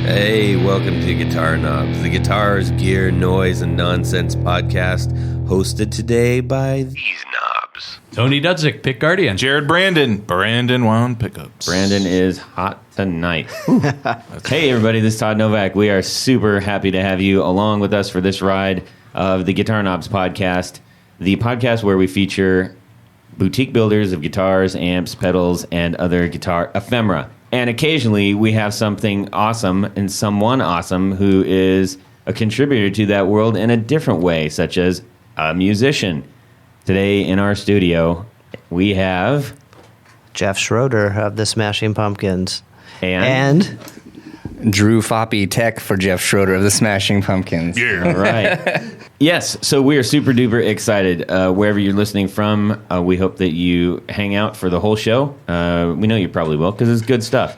Hey, welcome to Guitar Knobs, the guitars, gear, noise, and nonsense podcast, hosted today by these knobs. Tony Dudzik, Pick Guardian. Jared Brandon wound pickups. Brandon is hot tonight. Hey, everybody, this is Todd Novak. We are super happy to have you along with us for this ride of the Guitar Knobs podcast, the podcast where we feature boutique builders of guitars, amps, pedals, and other guitar ephemera. And occasionally we have something awesome and someone awesome who is a contributor to that world in a different way, such as a musician. Today in our studio, we have Jeff Schroeder of the Smashing Pumpkins. And Drew Foppe, tech for Jeff Schroeder of the Smashing Pumpkins. Yeah. all right. Yes, so we are super duper excited. Wherever you're listening from, we hope that you hang out for the whole show. We know you probably will because it's good stuff.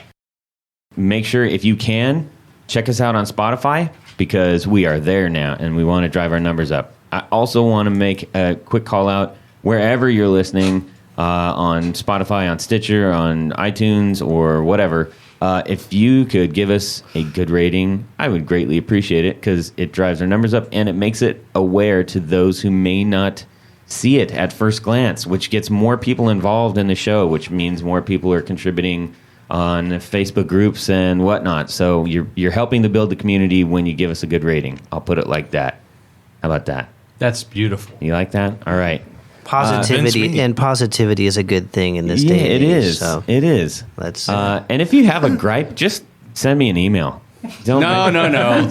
Make sure, if you can, check us out on Spotify because we are there now and we want to drive our numbers up. I also want to make a quick call out wherever you're listening, on Spotify, on Stitcher, on iTunes, or whatever. If you could give us a good rating, I would greatly appreciate it because it drives our numbers up and it makes it aware to those who may not see it at first glance, which gets more people involved in the show, which means more people are contributing on Facebook groups and whatnot. So you're helping to build the community when you give us a good rating. I'll put it like that. How about that? That's beautiful. You like that? All right. Positivity is a good thing in this day and it age. is. So It is. let's. And if you have a gripe, just send me an email. Don't No.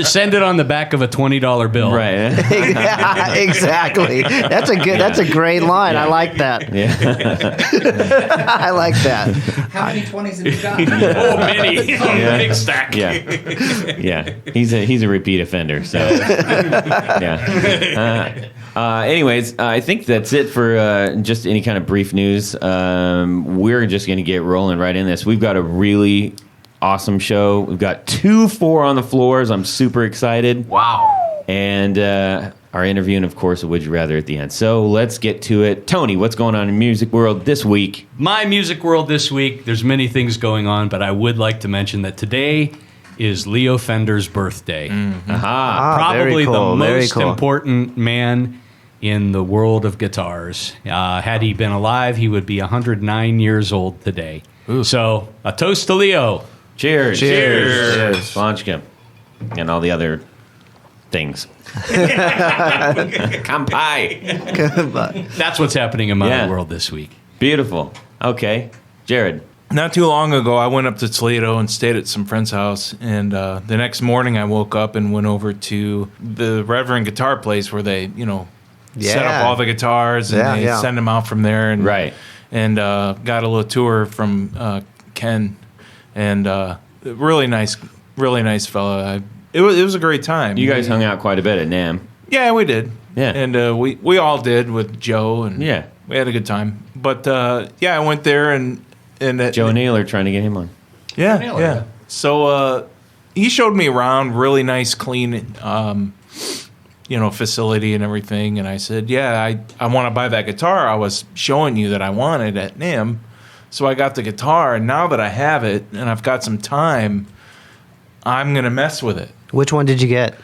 Send it on the back of a $20 bill. Right. Yeah, exactly. That's a great line. I like that. Yeah. I like that. How many 20s have you got? Oh, many. Yeah. Big stack. Yeah. He's a repeat offender. So yeah. Anyways, I think that's it for just any kind of brief news. We're just going to get rolling right in this. We've got a really awesome show. We've got 2 4 on the floors. I'm super excited. Wow. And our interview, and of course, a Would You Rather at the end. So let's get to it. Tony, what's going on in music world this week? My music world this week, there's many things going on, but I would like to mention that today is Leo Fender's birthday. Mm-hmm. Probably very cool, the very most cool. important man in the world of guitars. Had he been alive, he would be 109 years old today. Ooh. So, a toast to Leo. Cheers. Cheers. Svanchka. And all the other things. Kampai. That's what's happening in my Yeah. world this week. Beautiful. Okay. Jared. Not too long ago, I went up to Toledo and stayed at some friend's house. And the next morning, I woke up and went over to the Reverend Guitar Place where they, set up all the guitars and they send them out from there. And, Right. And got a little tour from Ken. And really nice fella. It was a great time. You guys hung out quite a bit at NAMM. Yeah, we did. Yeah. And we all did with Joe. And Yeah. we had a good time. But, I went there and Joe Naylor trying to get him on. Yeah, Nailed yeah. it. So he showed me around, really nice, clean, facility and everything. And I said, I want to buy that guitar I was showing you that I wanted at NAMM. So I got the guitar, and now that I have it and I've got some time, I'm going to mess with it. Which one did you get?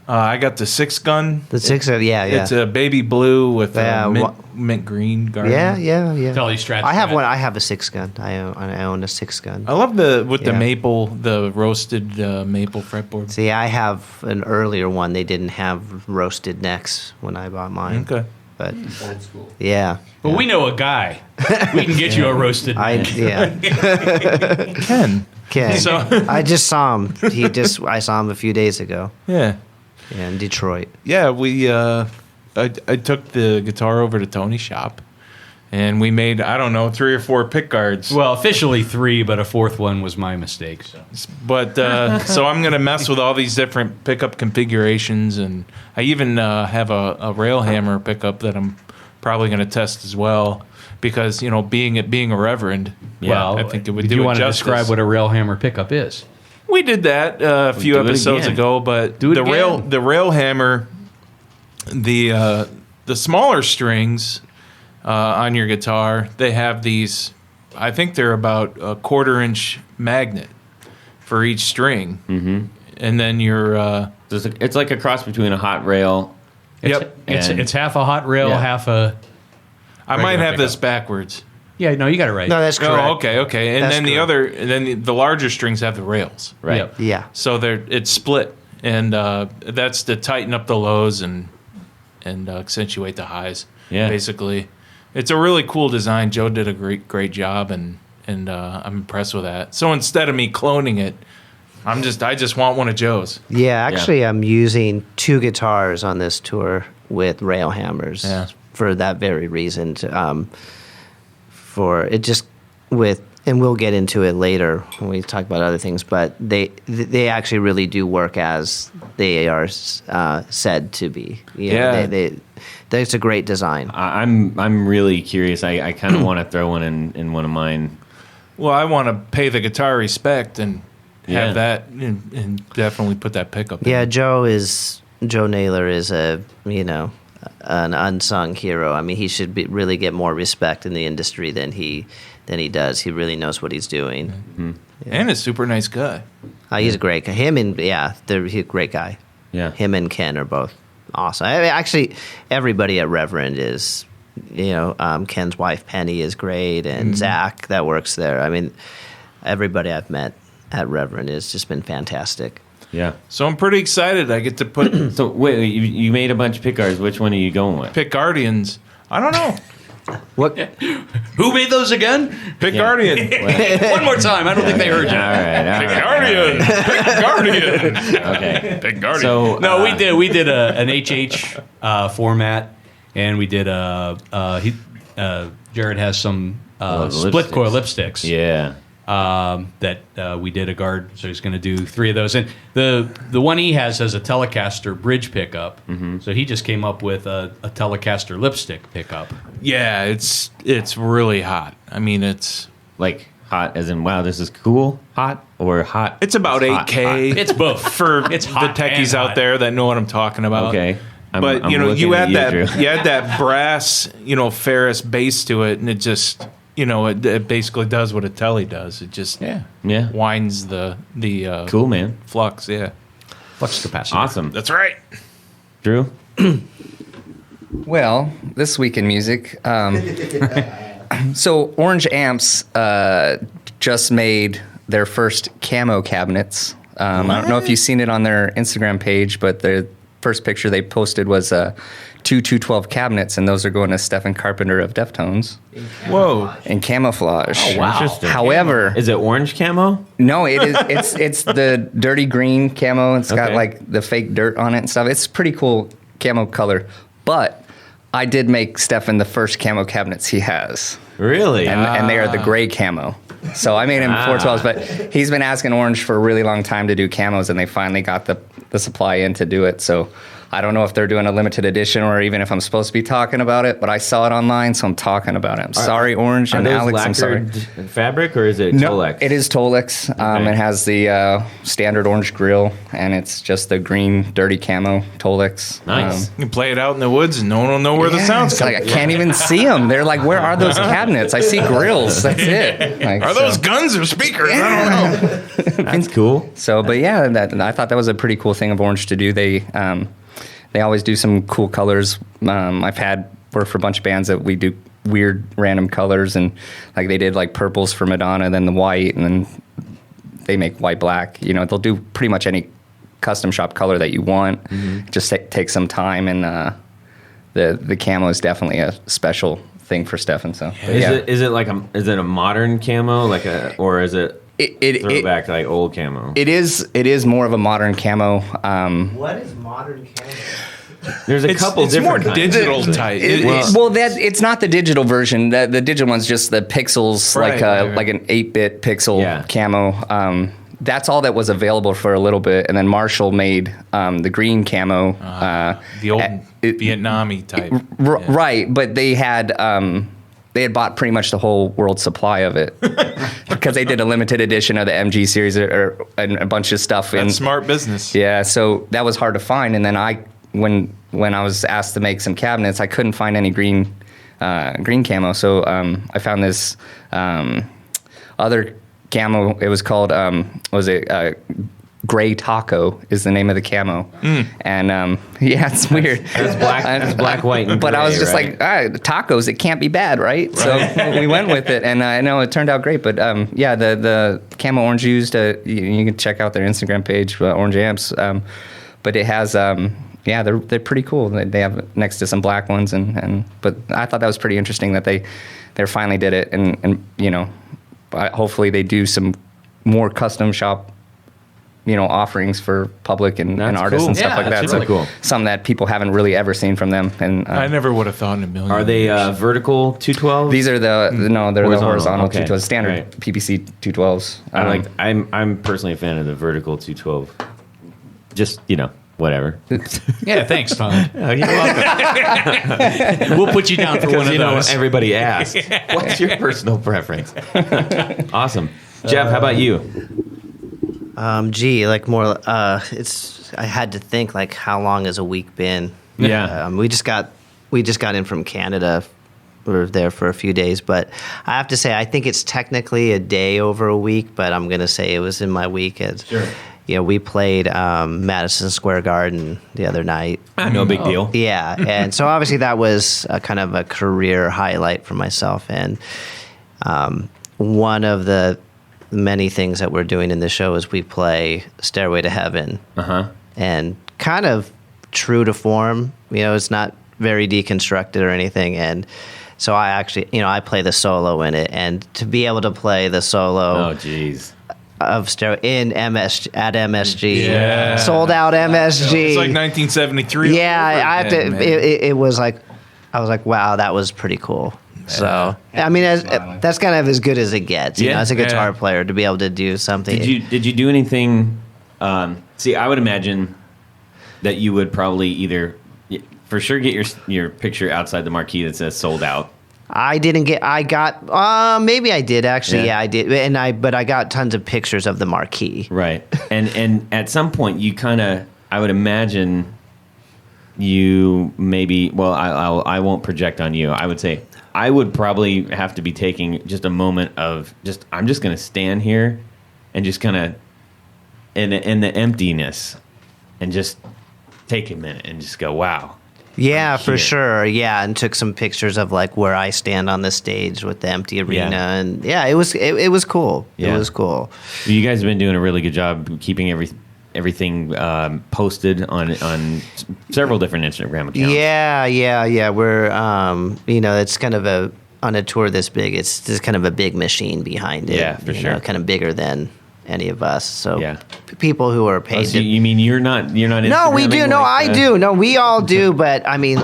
I got the 6-gun. The 6? Yeah. It's a baby blue with Yeah, mint green garden. Yeah. Tell you strat. I have one. I have a 6-gun. I own a 6-gun. I love the Yeah. maple, the roasted maple fretboard. See, I have an earlier one. They didn't have roasted necks when I bought mine. Okay. But old school. Yeah. But we know a guy. We can get you a roasted man. Ken. Okay. So- I just saw him. I saw him a few days ago. Yeah. Yeah, in Detroit. Yeah, I took the guitar over to Tony's shop, and we made, 3 or 4 pick guards. Well, officially 3, but a 4th one was my mistake. So. But so I'm gonna mess with all these different pickup configurations, and I even have a rail hammer pickup that I'm probably gonna test as well, because being a reverend, Well, I think it would do do you it want to justice. describe what a railhammer pickup is? We did that a few do it episodes again. ago, but Do it the again. rail hammer, the smaller strings on your guitar, they have these. I think they're about a 1/4 inch magnet, for each string, and then you're. It's like a cross between a hot rail. It's half a hot rail, half a. I might have this pickup. backwards. Yeah, no, you got it right. No, that's correct. Oh, okay. And That's then the larger strings have the rails. Right. Yep. Yeah. So it's split, and that's to tighten up the lows and accentuate the highs. Yeah. Basically, it's a really cool design. Joe did a great job, and I'm impressed with that. So instead of me cloning it, I just want one of Joe's. Yeah, actually, I'm using 2 guitars on this tour with rail hammers for that very reason. For it just and we'll get into it later when we talk about other things, but they actually really do work as they are said to be. It's a great design. I'm really curious. I kind of want to throw one in one of mine. Well, I want to pay the guitar respect and have that and definitely put that pickup in. Yeah, Joe Naylor is an unsung hero. I mean, he should really get more respect in the industry than he does. He really knows what he's doing. Mm-hmm. And a super nice guy. He's a great guy. He's a great guy. Yeah. Him and Ken are both awesome. I mean, actually, everybody at Reverend is, Ken's wife Penny is great, and Zach that works there. I mean, everybody I've met at Reverend has just been fantastic. Yeah. So I'm pretty excited. I get to put So wait, you made a bunch of pick guards. Which one are you going with? Pick Guardians. I don't know. What? Who made those again? Pick Guardian. One more time. I don't think they heard you. All right. Pick Guardian. Pick Guardian. Okay. Pick Guardian. So No, we did an HH format, and we did Jared has some split coil lipsticks. Yeah. That we did a guard, so he's going to do 3 of those. And the one he has a Telecaster bridge pickup, so he just came up with a Telecaster lipstick pickup. Yeah, it's really hot. I mean, it's Like hot as in wow, this is cool. Hot or hot? it's about hot, 8K. It's both. For It's the hot techies and out hot. there that know what I'm talking about. Okay. But I'm you looking add at that Drew. you add that brass, ferrous bass to it, and it just it basically does what a telly does. It just Yeah. winds the Cool, man. flux. Yeah, Flux capacitor. Awesome. that's right. Drew? Well, this week in music. So Orange Amps just made their first camo cabinets. I don't know if you've seen it on their Instagram page, but the first picture they posted was 212 cabinets, and those are going to Stephen Carpenter of Deftones Whoa. in camouflage. Oh, wow. Interesting. However, Is it orange camo? no, it is. It's the dirty green camo. It's got Okay. like the fake dirt on it and stuff. It's pretty cool camo color. But I did make Stefan the first camo cabinets he has, Really? and they are the gray camo. So I made him 412s, but he's been asking Orange for a really long time to do camos, and they finally got the supply in to do it. So I don't know if they're doing a limited edition or even if I'm supposed to be talking about it, but I saw it online, so I'm talking about it. I'm sorry, Orange Are and those Alex. I'm sorry. lacquered fabric or is it No, Tolex? it is Tolex. Okay. It has the standard orange grill, and it's just the green, dirty camo Tolex. Nice. You can play it out in the woods, and no one will know where the Yeah, sound's it's coming. like I can't even see them. They're like, where are those cabinets? I see grills. That's it. Like, Are those guns or speakers? I don't know. That's cool. So, but yeah, I thought that was a pretty cool thing of Orange to do. They always do some cool colors. I've had work for a bunch of bands that we do weird random colors, and like they did like purples for Madonna, then the white, and then they make white black. They'll do pretty much any custom shop color that you want. Just take some time, and the camo is definitely a special thing for Stefan. So Is it a modern camo or is it throwback to like old camo? It is more of a modern camo. What is modern camo? There's a couple It's more different kinds. digital type. It's not the digital version. The digital one's just the pixels, Right, right. like an 8-bit pixel camo. That's all that was available for a little bit, and then Marshall made the green camo. The old Vietnamese type. Right, but they had bought pretty much the whole world supply of it because they did a limited edition of the MG series and a bunch of stuff. That's smart business. Yeah, so that was hard to find, and then when I was asked to make some cabinets, I couldn't find any green camo, so I found this other camo. It was called Gray Taco is the name of the camo, and it's weird. It's black, white, and but gray, I was just right? like, tacos, it can't be bad, right? So we went with it, and I know it turned out great. But the camo orange used, you can check out their Instagram page, Orange Amps. But it has, they're pretty cool. They have next to some black ones, but I thought that was pretty interesting that they finally did it, and hopefully they do some more custom shop offerings for public and artists cool. and stuff like that. That's really cool. Something that people haven't really ever seen from them. And I never would have thought in a million. Are they years. vertical 212s? They're the horizontal Okay. 212s, standard Right. PPC 212s. I'm personally a fan of the vertical 212. Just whatever. Yeah, thanks, Todd. Oh, you're welcome. We'll put you down for one of those. Everybody asked, what's your personal preference? Awesome, Jeff. How about you? I had to think like how long has a week been? Yeah. We just got in from Canada. We were there for a few days, but I have to say I think it's technically a day over a week, but I'm gonna say it was in my week. Sure. We played Madison Square Garden the other night. No big deal. Yeah, and so obviously that was a kind of a career highlight for myself. And one of the many things that we're doing in the show is we play Stairway to Heaven. And kind of true to form, it's not very deconstructed or anything. And so I actually, I play the solo in it, and to be able to play the solo Oh, geez. of in MSG, sold out MSG. It's like 1973. Yeah, I have to. It was like, I was like, wow, that was pretty cool. So I mean, that's kind of as good as it gets. As a guitar player, to be able to do something. Did you do anything? See, I would imagine that you would probably either, for sure, get your picture outside the marquee that says sold out. I didn't get. I got. Maybe I did actually. Yeah, I did. But I got tons of pictures of the marquee. Right. And at some point, you kind of, I would imagine, you maybe. Well, I won't project on you. I would say I would probably have to be taking just a moment of I'm just going to stand here and just kind of in the emptiness and just take a minute and just go, wow. Yeah, for sure. Yeah, and took some pictures of like where I stand on the stage with the empty arena, and it was cool. Yeah. It was cool. You guys have been doing a really good job keeping everything posted on several different Instagram accounts. Yeah. We're it's kind of on a tour this big. It's just kind of a big machine behind it. Yeah, for sure. Kind of bigger than any of us. So Yeah. People who are paid. So you mean you're not? No, we do. Instagramming No, like I do. No, we all do. But I mean,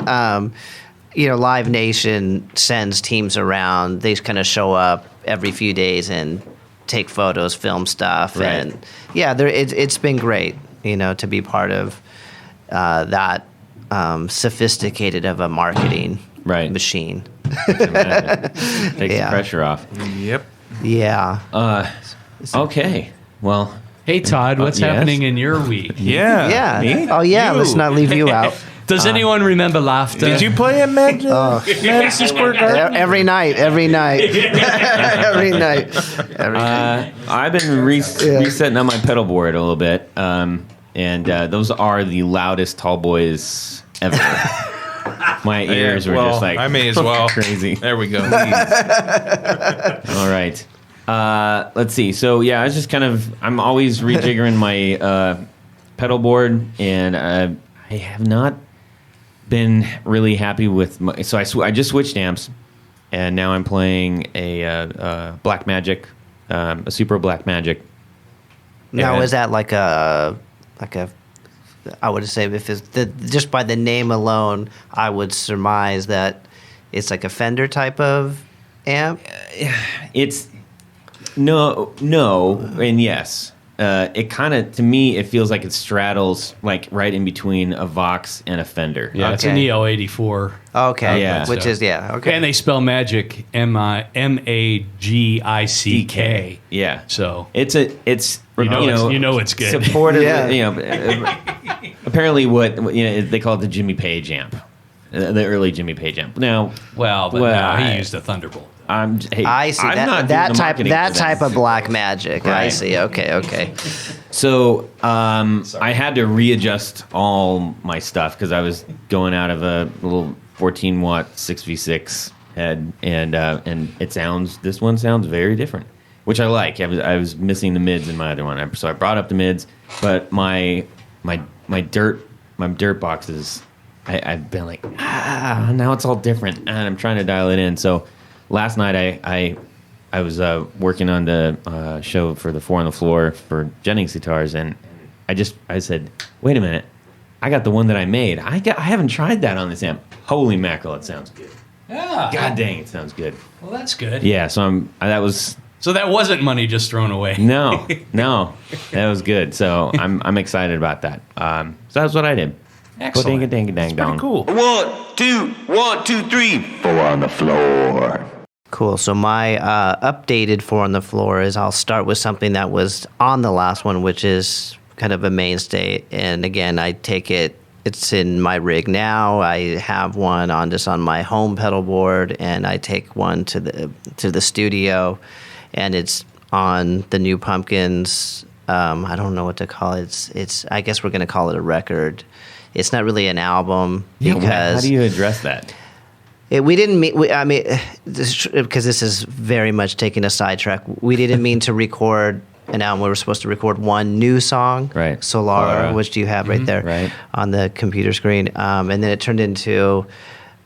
Live Nation sends teams around. They kind of show up every few days and take photos, film stuff, Right. and it's been great. To be part of that sophisticated of a marketing machine. Takes the pressure off. Yep. Yeah. Okay. Well. Hey, Todd, what's yes? happening in your week? Yeah. Yeah. Me? Oh yeah. You. Let's not leave you out. Does anyone remember laughter? Did you play at Madison Square Garden? Every night. Every night. Every night. I've been resetting on my pedal board a little bit, and those are the loudest tall boys ever. My ears were just like, I may as well. Crazy. There we go. All right. Let's see. So I was just I'm always rejiggering my pedal board, and I have not been really happy with so I just switched amps, and now I'm playing a Black Magic, a Super Black Magic. Now, And- is that like a I would say if it's just by the name alone, I would surmise that it's like a Fender type of amp. It's no, and yes. It kind of, to me, it feels like it straddles like right in between a Vox and a Fender. Yeah, it's an Okay. EL84. Okay, Yeah. which is okay. And they spell magic Magick. Yeah. So It's you know it's good. Supported. Yeah. Apparently, they call it the Jimmy Page amp, the early Jimmy Page amp. Now, now he used a Thunderbolt. Hey, I see I'm not doing that the type marketing for type of black magic. I Right. see. Okay. So I had to readjust all my stuff because I was going out of a little 14-watt 6v6 head, and this one sounds very different, which I like. I was missing the mids in my other one, so I brought up the mids, but my dirt boxes, I've been like, now it's all different, and I'm trying to dial it in. So last night I was working on the show for the 4 on the Floor for Jennings guitars, and I said, wait a minute, I got the one that I made. I haven't tried that on this amp. Holy mackerel, it sounds good. Yeah. God dang, it sounds good. Well, that's good. Yeah, so So that wasn't money just thrown away. No, that was good. So I'm excited about that. So that's what I did. Excellent. Dang dong. Cool. 1, 2, 3. 4 on the floor. Cool. So my updated 4 on the Floor is I'll start with something that was on the last one, which is kind of a mainstay. And again, I take it. It's in my rig now. I have one on my home pedal board, and I take one to the studio, and it's on the New Pumpkins. I don't know what to call it. It's I guess we're going to call it a record. It's not really an album because How do you address that? we didn't mean. Because this is very much taking a sidetrack. We didn't mean to record an album. We were supposed to record one new song, Right. Solara, which you have right there Right. on the computer screen. And then it turned into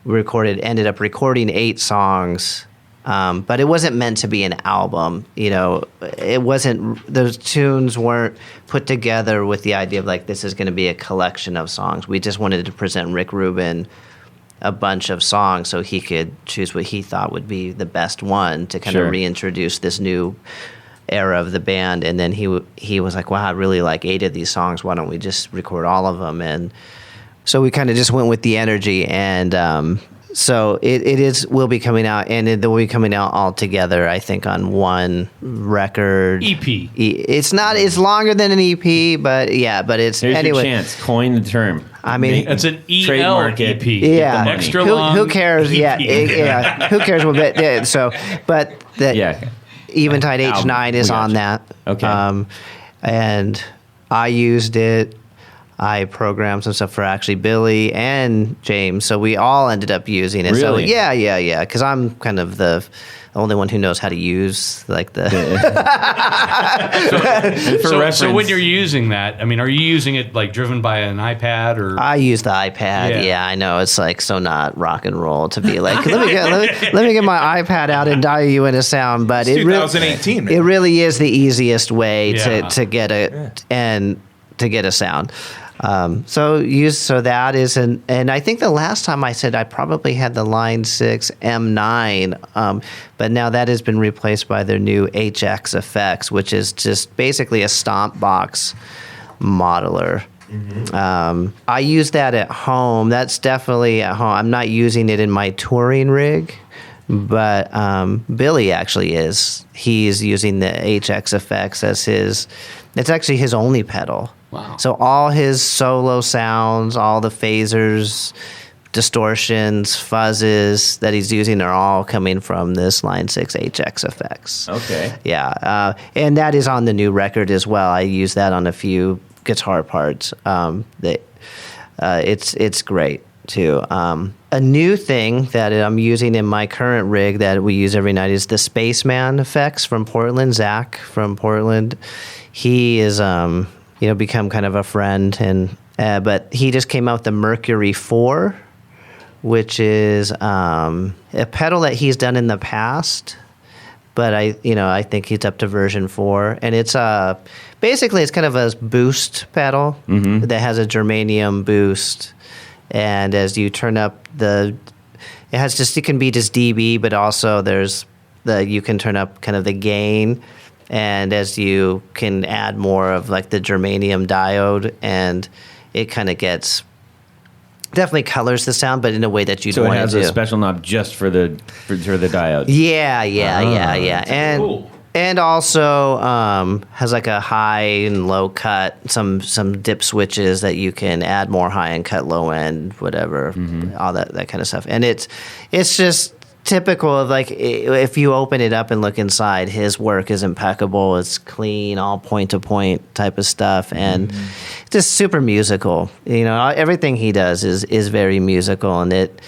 ended up recording 8 songs. But it wasn't meant to be an album. It wasn't, those tunes weren't put together with the idea of like, this is going to be a collection of songs. We just wanted to present Rick Rubin a bunch of songs so he could choose what he thought would be the best one to kind Sure. of reintroduce this new era of the band. And then he was like, wow, I really like 8 of these songs. Why don't we just record all of them? And so we kind of just went with the energy. And so it will be coming out, and it will be coming out all together, I think, on one record. EP. It's longer than an EP, but it's Here's anyway. your chance. Coin the term. I mean, It's an Trademark EP. it. yeah, money. Extra long. Who cares? EP. Yeah, who cares? But Yeah. Eventide Album. H9 is We got on you. that. Okay. And I used it. I programmed some stuff for actually Billy and James, so we all ended up using it. Really? So yeah, because I'm kind of the only one who knows how to use like the. And for So reference, when you're using that, I mean, are you using it like driven by an iPad or? I use the iPad. Yeah. Yeah, I know it's like so not rock and roll to be like let me get my iPad out and dial you in a sound, but It's it really 2018. it really is the easiest way Yeah. to get a sound. So that is and I think the last time I said I probably had the Line 6 M9, but now that has been replaced by their new HX effects, which is just basically a stomp box modeler. I use that at home. That's definitely at home. I'm not using it in my touring rig, but Billy actually is. He's using the HX effects as his. It's actually his only pedal. Wow. So all his solo sounds, all the phasers, distortions, fuzzes that he's using are all coming from this Line 6 HX effects. Okay. Yeah, and that is on the new record as well. I use that on a few guitar parts. It's great too. A new thing that I'm using in my current rig that we use every night is the Spaceman effects from Portland. Zach from Portland, he is become kind of a friend, and but he just came out with the Mercury 4, which is a pedal that he's done in the past. But I think he's up to version 4, and it's basically it's kind of a boost pedal that has a germanium boost, and as you turn up it can be just dB, but also you can turn up kind of the gain, and as you can add more of like the germanium diode, and it kind of definitely colors the sound, but in a way that you'd So it want has to a do. special knob just for the diode. Yeah, That's and cool. and also has like a high and low cut, some dip switches that you can add more high and cut low end, whatever, all that kind of stuff. And it's just typical of like if you open it up and look inside, his work is impeccable. It's clean, all point to point type of stuff, and just super musical. You know, everything he does is very musical, and it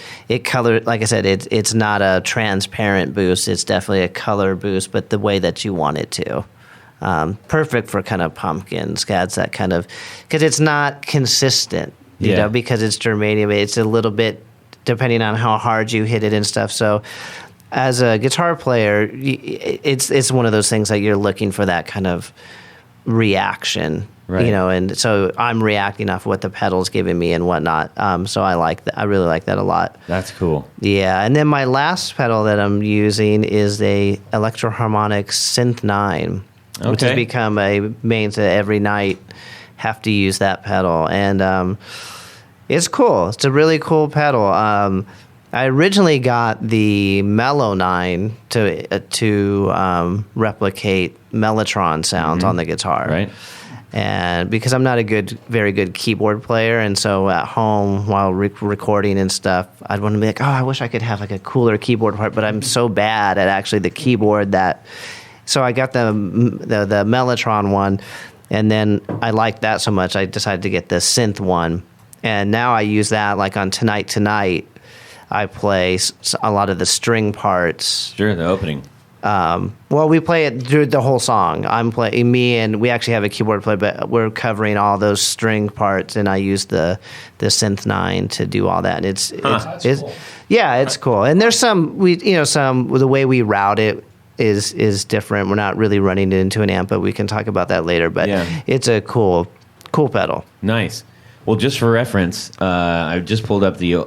color. Like I said, it's not a transparent boost. It's definitely a color boost, but the way that you want it to. Perfect for kind of pumpkin scads, that kind of, because it's not consistent. You know, because it's germanium. It's a little bit, depending on how hard you hit it and stuff. So as a guitar player, it's one of those things that you're looking for that kind of reaction, right. You know, and so I'm reacting off what the pedal's giving me and whatnot. So I like that. I really like that a lot. That's cool. Yeah. And then my last pedal that I'm using is a Electro-Harmonix Synth 9, which has become a main to every night. Have to use that pedal, and it's cool. It's a really cool pedal. I originally got the Mellow 9 to replicate Mellotron sounds on the guitar, right? And because I'm not a very good keyboard player, and so at home while recording and stuff, I'd want to be like, oh, I wish I could have like a cooler keyboard part, but I'm so bad at actually the keyboard that. So I got the Mellotron one. And then I liked that so much, I decided to get the synth one. And now I use that, like on Tonight, I play a lot of the string parts. Sure, the opening. Well, we play it through the whole song. I'm playing, me and we actually have a keyboard player, but we're covering all those string parts, and I use the Synth 9 to do all that. And it's cool. Yeah, it's cool. And there's some the way we route it is different. We're not really running it into an amp, but we can talk about that later. But it's a cool pedal. Nice. Well, just for reference, I just pulled up your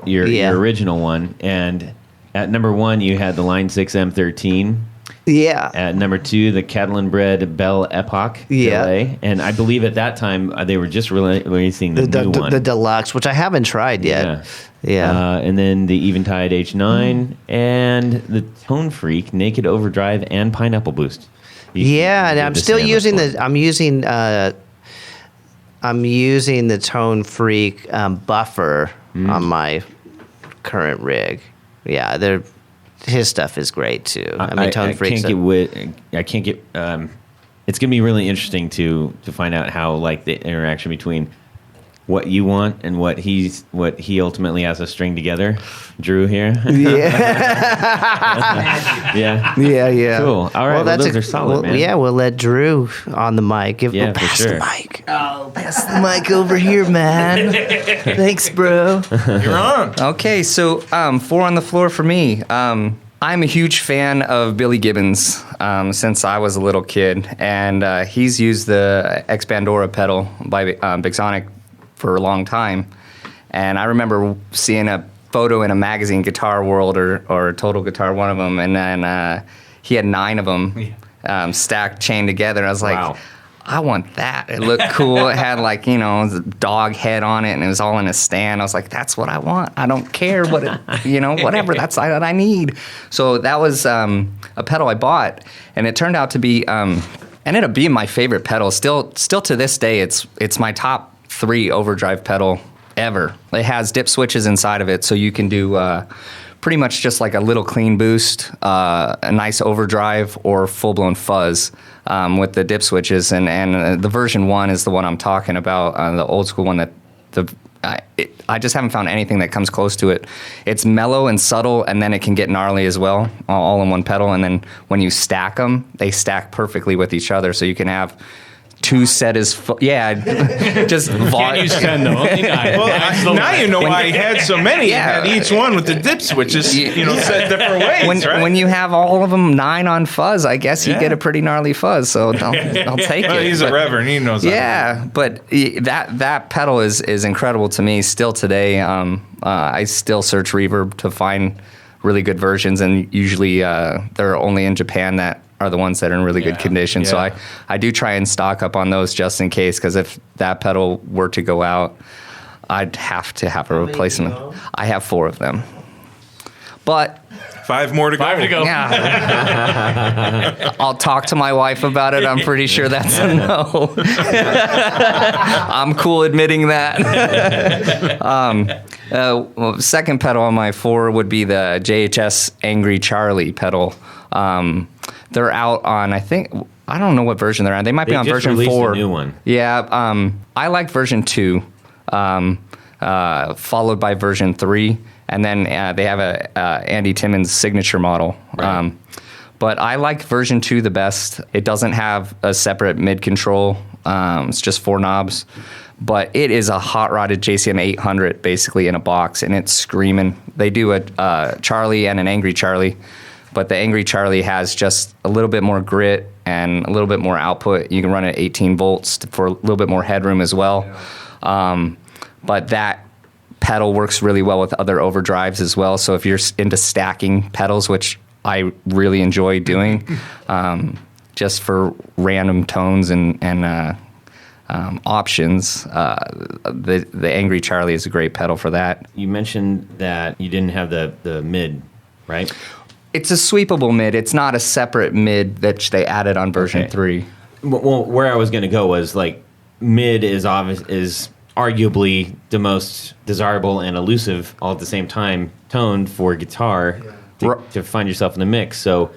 original one, and at number 1 you had the Line 6 M13. Yeah. At number 2, the Catalan Bred Belle Epoque delay. And I believe at that time they were just releasing the new one. The Deluxe, which I haven't tried yet. Yeah. And then the Eventide H9 and the Tone Freak Naked Overdrive and Pineapple Boost. And I'm still using I'm using the Tone Freak buffer on my current rig. Yeah, his stuff is great too. I mean, Tone Freak. It's gonna be really interesting to find out how like the interaction between what you want and what he ultimately has to string together. Drew here. Yeah. Cool. All right. Well, those are solid, man. Yeah, we'll let Drew on the mic. Pass the mic. Oh, pass the mic over here, man. Thanks, bro. You're on. Okay, so 4 on the floor for me. I'm a huge fan of Billy Gibbons since I was a little kid, and he's used the Ex Bandora pedal by Big Sonic for a long time. And I remember seeing a photo in a magazine, Guitar World or Total Guitar, one of them, and then he had 9 of them stacked, chained together. And I was like, wow. I want that. It looked cool. It had like, a dog head on it, and it was all in a stand. I was like, that's what I want. I don't care what whatever. That's what I need. So that was a pedal I bought, and it turned out to be ended up being my favorite pedal. Still to this day, it's my top 3 overdrive pedal ever. It has dip switches inside of it, so you can do pretty much just like a little clean boost, a nice overdrive, or full-blown fuzz with the dip switches. And the version 1 is the one I'm talking about, the old school one I just haven't found anything that comes close to it. It's mellow and subtle, and then it can get gnarly as well, all in one pedal. And then when you stack them, they stack perfectly with each other, so you can have 2 set is just can't use 10 though. Only 9. Well, now you know why he had so many. Yeah. He had each one with the dip switches, set different ways. When you have all of them 9 on fuzz, I guess you get a pretty gnarly fuzz. So I'll take it. He's a reverend. He knows that. Yeah, but that pedal is incredible to me still today. I still search Reverb to find really good versions, and usually they're only in Japan that are the ones that are in really good condition. So I do try and stock up on those just in case, because if that pedal were to go out, I'd have to have a replacement. I have 4 of them. But 5 more to go. 5 to go. Yeah. I'll talk to my wife about it. I'm pretty sure that's a no. I'm cool admitting that. Well, second pedal on my 4 would be the JHS Angry Charlie pedal. They're out on, I don't know what version they're on. They might be on just version released 4. a new one. Yeah, I like version 2, followed by version 3, and then they have a Andy Timmons signature model. Right. But I like version 2 the best. It doesn't have a separate mid control. It's just 4 knobs. But it is a hot-rodded JCM 800 basically in a box, and it's screaming. They do a Charlie and an Angry Charlie, but the Angry Charlie has just a little bit more grit and a little bit more output. You can run it at 18 volts for a little bit more headroom as well. But that pedal works really well with other overdrives as well. So if you're into stacking pedals, which I really enjoy doing, just for random tones and options, the Angry Charlie is a great pedal for that. You mentioned that you didn't have the mid, right? It's a sweepable mid. It's not a separate mid that they added on version 3. Well, where I was going to go was like mid is arguably the most desirable and elusive all at the same time tone for guitar to find yourself in the mix. So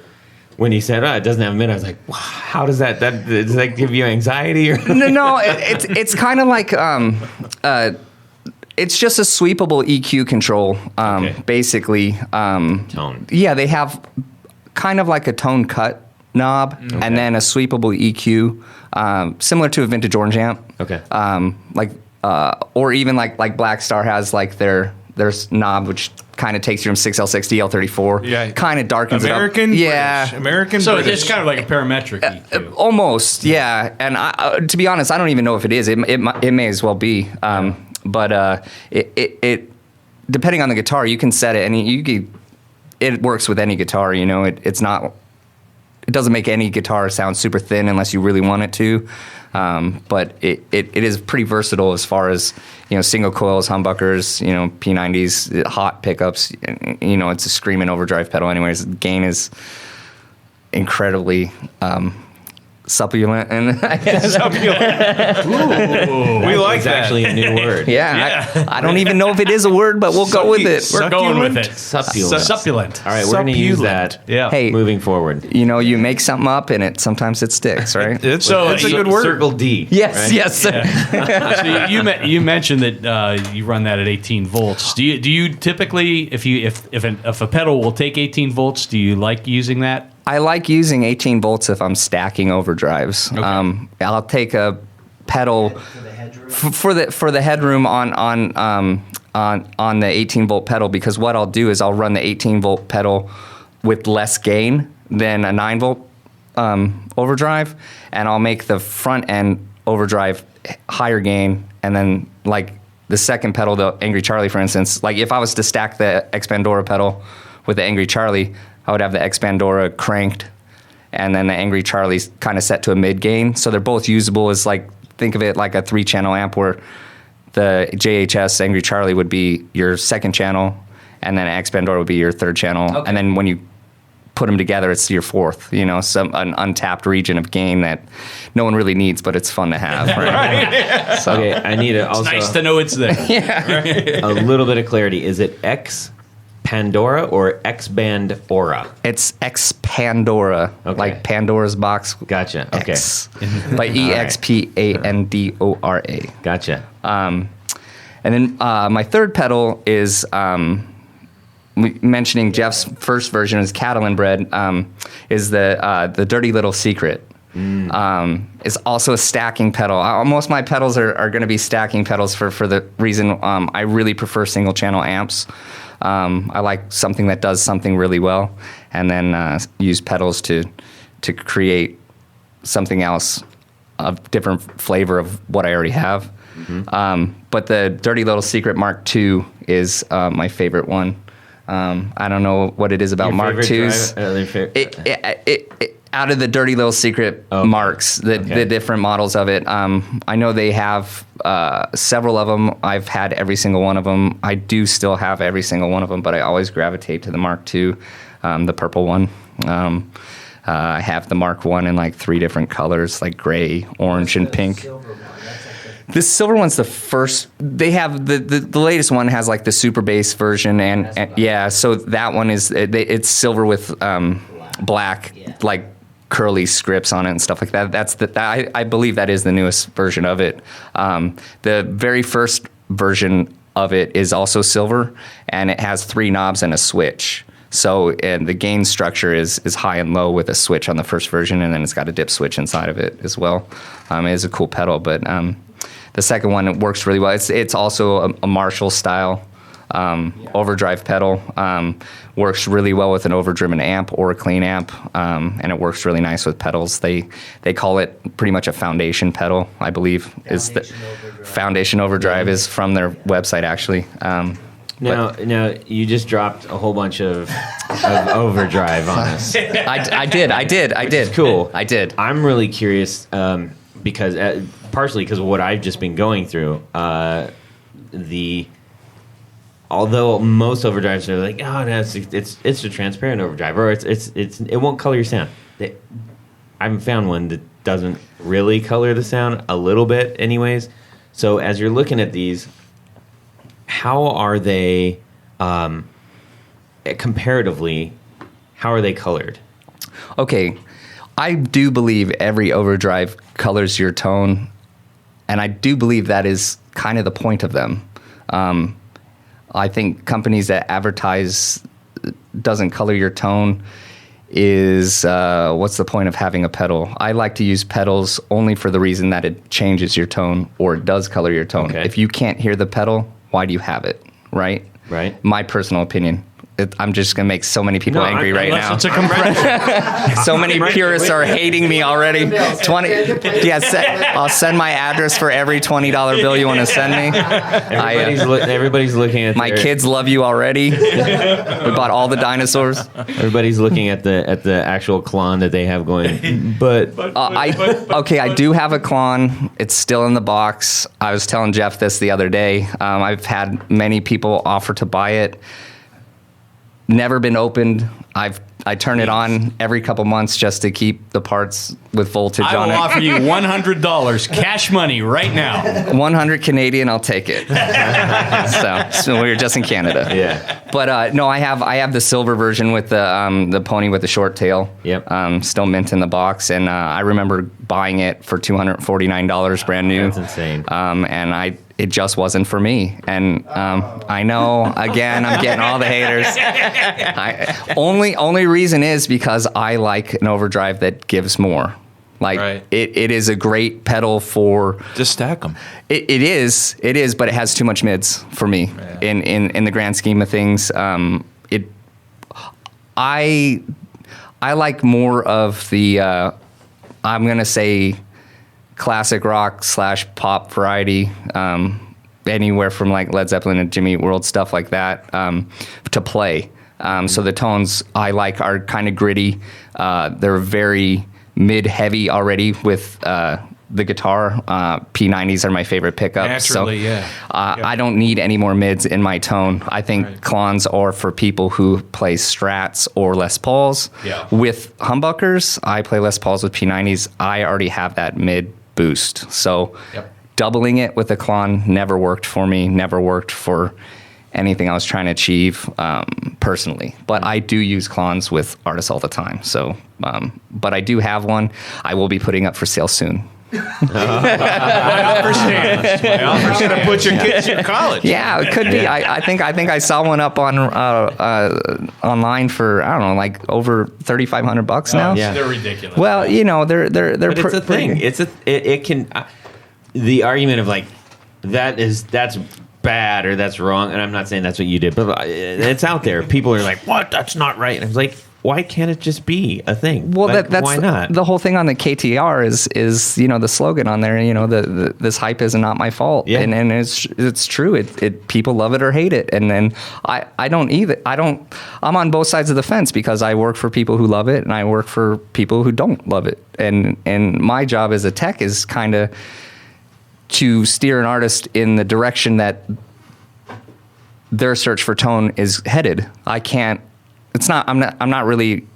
when he said, it doesn't have a mid, I was like, wow, how does that does that give you anxiety? Or No, it's kind of like it's just a sweepable EQ control, basically. tone. Yeah, they have kind of like a tone cut knob and then a sweepable EQ, similar to a vintage orange amp. Okay. Or even like Black Star has like their knob, which kind of takes you from 6L6 to L34. Yeah. Kind of darkens American, it up. Yeah. British. American, So British. it's kind of like a parametric EQ. Almost, yeah. And to be honest, I don't even know if it is. It may as well be. But it depending on the guitar, you can set it, and it works with any guitar. You know, it doesn't make any guitar sound super thin unless you really want it to. But it is pretty versatile as far as, single coils, humbuckers, P90s, hot pickups. It's a screaming overdrive pedal anyways. Gain is incredibly succulent, and we like It's that. actually a new word. I don't even know if it is a word, but we'll go with it. We're going with it. Succulent. Succulent. All right, we're going to use that. Yeah. Hey, Moving forward. you make something up, and sometimes it sticks, right? It's So a good word. Circle D. Yes, right? yes. So you mentioned that you run that at 18 volts. Do you typically, if a pedal will take 18 volts, do you like using that? I like using 18 volts if I'm stacking overdrives. Okay. I'll take a pedal for the headroom on the 18 volt pedal, because what I'll do is I'll run the 18 volt pedal with less gain than a 9 volt overdrive, and I'll make the front end overdrive higher gain, and then like the second pedal, the Angry Charlie, for instance, like if I was to stack the X Pandora pedal with the Angry Charlie, I would have the X Pandora cranked, and then the Angry Charlie's kind of set to a mid gain. So they're both usable as, like, think of it like a 3-channel amp, where the JHS Angry Charlie would be your second channel, and then X Pandora would be your third channel. Okay. And then when you put them together, it's your fourth, an untapped region of gain that no one really needs, but it's fun to have. Right? So, Okay, I need It's also nice to know it's there. a little bit of clarity. Is it X Pandora or X Band Aura? it's X Pandora, Okay. like Pandora's box. Gotcha. Okay. X, by EXPANDORA. Gotcha. And then my third pedal is mentioning Jeff's first version is Catalan Bread, is the Dirty Little Secret. It's also a stacking pedal. Most of my pedals are going to be stacking pedals for the reason I really prefer single channel amps. I like something that does something really well, and then use pedals to create something else of different flavor of what I already have. But the Dirty Little Secret Mark II is my favorite one. I don't know what it is about Your Mark favorite IIs. drive- Out of the Dirty Little Secret marks, the different models of it, I know they have several of them. I've had every single one of them. I do still have every single one of them, but I always gravitate to the Mark II, the purple one. I have the Mark I in like 3 different colors, like gray, orange, and pink. The silver one's the first. They have the latest one has like the super bass version, and yeah, so that one is it's silver with black like curly scripts on it and stuff like that. I believe that is the newest version of it. The very first version of it is also silver, and it has 3 knobs and a switch. So, and the gain structure is high and low with a switch on the first version, and then it's got a dip switch inside of it as well. It is a cool pedal, but the second one, it works really well. It's also a Marshall style overdrive pedal. Works really well with an overdriven amp or a clean amp, and it works really nice with pedals. They call it pretty much a foundation pedal, I believe. Foundation overdrive is from their website, actually. Now, you just dropped a whole bunch of overdrive on us. I did. Cool. I did. I'm really curious because partially because of what I've just been going through. Although most overdrives are like, oh no, it's a transparent overdrive, or it won't color your sound. I haven't found one that doesn't really color the sound a little bit, anyways. So as you're looking at these, how are they comparatively? How are they colored? Okay, I do believe every overdrive colors your tone, and I do believe that is kind of the point of them. I think companies that advertise doesn't color your tone is what's the point of having a pedal? I like to use pedals only for the reason that it changes your tone or it does color your tone. Okay. If you can't hear the pedal, why do you have it? Right? Right. My personal opinion. I'm just going to make so many people angry right now. It's a compression. So many purists are hating me already. I'll send my address for every $20 bill you want to send me. Everybody's looking at my kids love you already. We bought all the dinosaurs. Everybody's looking at the actual Klon that they have going. But I do have a Klon. It's still in the box. I was telling Jeff this the other day. I've had many people offer to buy it. Never been opened. I turn it on every couple months just to keep the parts with voltage on it. I will offer you $100 cash money right now. 100 Canadian, I'll take it. so we're just in Canada. Yeah. But no, I have the silver version with the pony with the short tail. Yep. Still mint in the box, and I remember buying it for $249 brand new. That's insane. And it just wasn't for me. And I know, again, I'm getting all the haters. Only reason is because I like an overdrive that gives more. Like, right. it is a great pedal for... Just stack them. It is, but it has too much mids for me. Yeah. In the grand scheme of things. I like more of the, I'm going to say, classic rock / pop variety, anywhere from like Led Zeppelin and Jimmy Eat World, stuff like that, to play. So the tones I like are kind of gritty. They're very mid-heavy already with the guitar. P90s are my favorite pickups. Naturally, so, yeah. I don't need any more mids in my tone. I think Klons are for people who play Strats or Les Pauls. Yeah. With humbuckers, I play Les Pauls with P90s. I already have that mid boost. So doubling it with a Klon never worked for me, never worked for anything I was trying to achieve personally. But I do use Klons with artists all the time. So, but I do have one I will be putting up for sale soon. My offer stands. You're gonna put your kids through college. Yeah, it could be. I think I saw one up on online for, I don't know, like over $3,500 now. Yeah. They're ridiculous. Well, they're But it's a thing. It can the argument of like that's bad or that's wrong, and I'm not saying that's what you did, but it's out there. People are like, "What? That's not right." And I was like, why can't it just be a thing? Well, like, that's why not? the whole thing on the KTR is the slogan on there. This hype is not my fault, Yeah. and it's true. It people love it or hate it, and then I don't either. I'm on both sides of the fence because I work for people who love it, and I work for people who don't love it, and my job as a tech is kind of to steer an artist in the direction that their search for tone is headed. I can't. It's not. I'm not really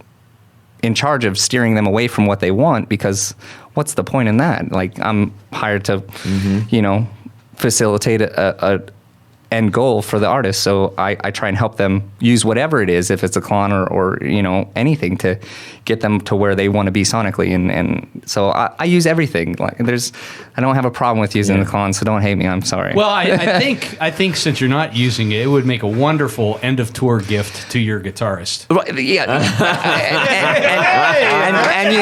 in charge of steering them away from what they want, because what's the point in that? Like, I'm hired to, facilitate a end goal for the artist. So I try and help them use whatever it is, if it's a clon or anything, to get them to where they want to be sonically. And so I use everything. Like, I don't have a problem with using the clon, so don't hate me. I'm sorry. Well, I think since you're not using it, it would make a wonderful end of tour gift to your guitarist. Yeah. and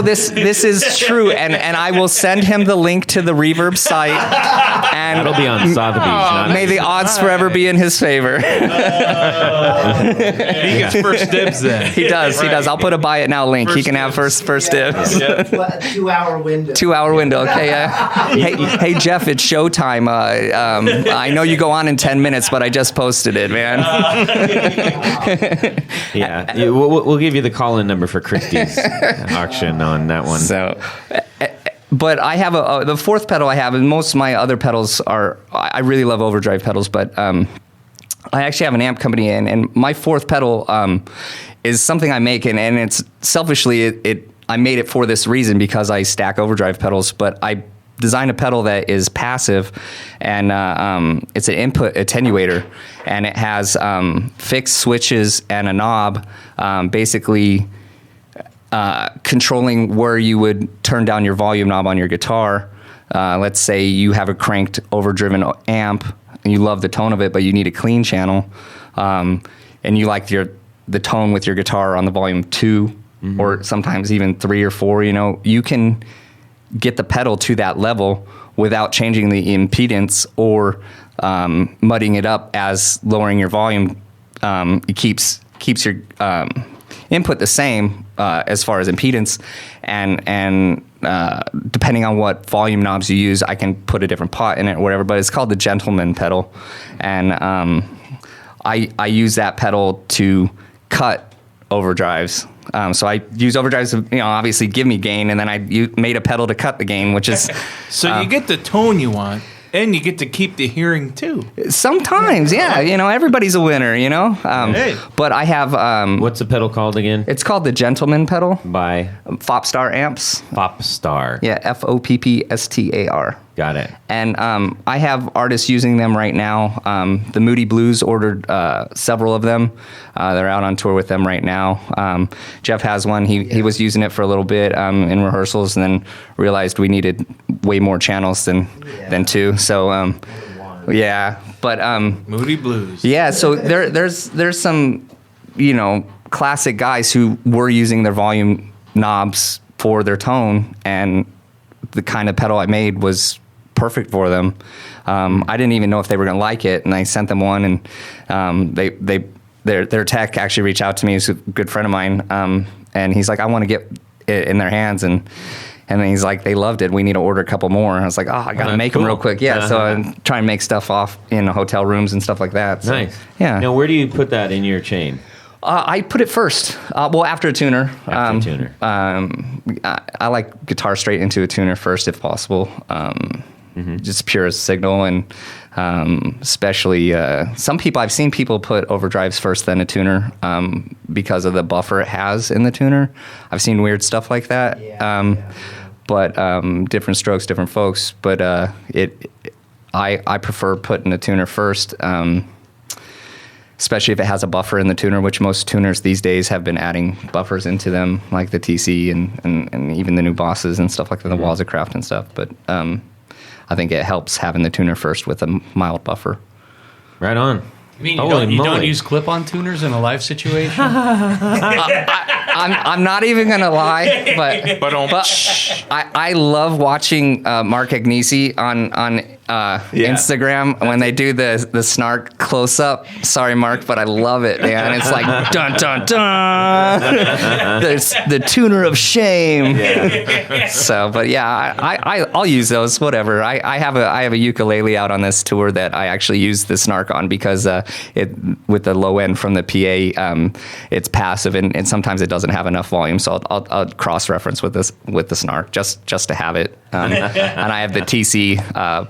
this is true. And I will send him the link to the Reverb site. And That'll be on Sotheby's. May the odds forever be in his favor. He gets first dibs then. He does. I'll put a buy it now link. He can have first dibs. 2-hour window. 2-hour window. Okay. Hey, Jeff, it's showtime. I know you go on in 10 minutes, but I just posted it, man. Yeah, we'll give you the call-in number for Christie's auction on that one. So. But I have the fourth pedal I have, and most of my other pedals I really love overdrive pedals, but I actually have an amp company, and my fourth pedal is something I make, and it's selfishly, I made it for this reason, because I stack overdrive pedals, but I designed a pedal that is passive, and it's an input attenuator, and it has fixed switches and a knob, basically controlling where you would turn down your volume knob on your guitar. Let's say you have a cranked overdriven amp and you love the tone of it, but you need a clean channel, and you like the tone with your guitar on the volume 2, or sometimes even 3 or 4. You can get the pedal to that level without changing the impedance or mudding it up as lowering your volume. It keeps your input the same as far as impedance, and depending on what volume knobs you use, I can put a different pot in it or whatever. But it's called the Gentleman pedal, and I use that pedal to cut overdrives. So I use overdrives to, obviously give me gain, and then I made a pedal to cut the gain, which is so you get the tone you want. And you get to keep the hearing too. Sometimes, yeah. Everybody's a winner. Hey. But I have. What's the pedal called again? It's called the Gentleman pedal By Foppstar Amps. Foppstar. Yeah, Foppstar. Got it. And I have artists using them right now. The Moody Blues ordered several of them. They're out on tour with them right now. Jeff has one. He was using it for a little bit in rehearsals, and then realized we needed way more channels than 2. So yeah, but Moody Blues. Yeah, so there's some classic guys who were using their volume knobs for their tone, and the kind of pedal I made was perfect for them. I didn't even know if they were going to like it, and I sent them one, and their tech actually reached out to me. He's a good friend of mine, and he's like, I want to get it in their hands, and then he's like, they loved it. We need to order a couple more. And I was like, I got to make them real quick. Yeah, so I try and make stuff off in hotel rooms and stuff like that. So, nice. Yeah. Now, where do you put that in your chain? I put it first. After a tuner. After a tuner. I like guitar straight into a tuner first, if possible. Just pure signal, and especially I've seen people put overdrives first, then a tuner, because of the buffer it has in the tuner. I've seen weird stuff like that. But different strokes, different folks. But I prefer putting a tuner first. Especially if it has a buffer in the tuner, which most tuners these days have been adding buffers into them, like the TC and even the new Bosses and stuff like that, the Walls of Craft and stuff. But I think it helps having the tuner first with a mild buffer. Right on. You mean you don't use clip-on tuners in a live situation? I'm not even gonna lie, but I love watching Mark Agnesi on Instagram when they do the snark close up. Sorry, Mark, but I love it, man. It's like dun dun dun. There's the tuner of shame. Yeah. So, but yeah, I'll use those. Whatever. I have a ukulele out on this tour that I actually use the snark on, because it with the low end from the PA, it's passive, and sometimes it doesn't doesn't have enough volume, so I'll cross-reference with the snark just to have it. And I have the TC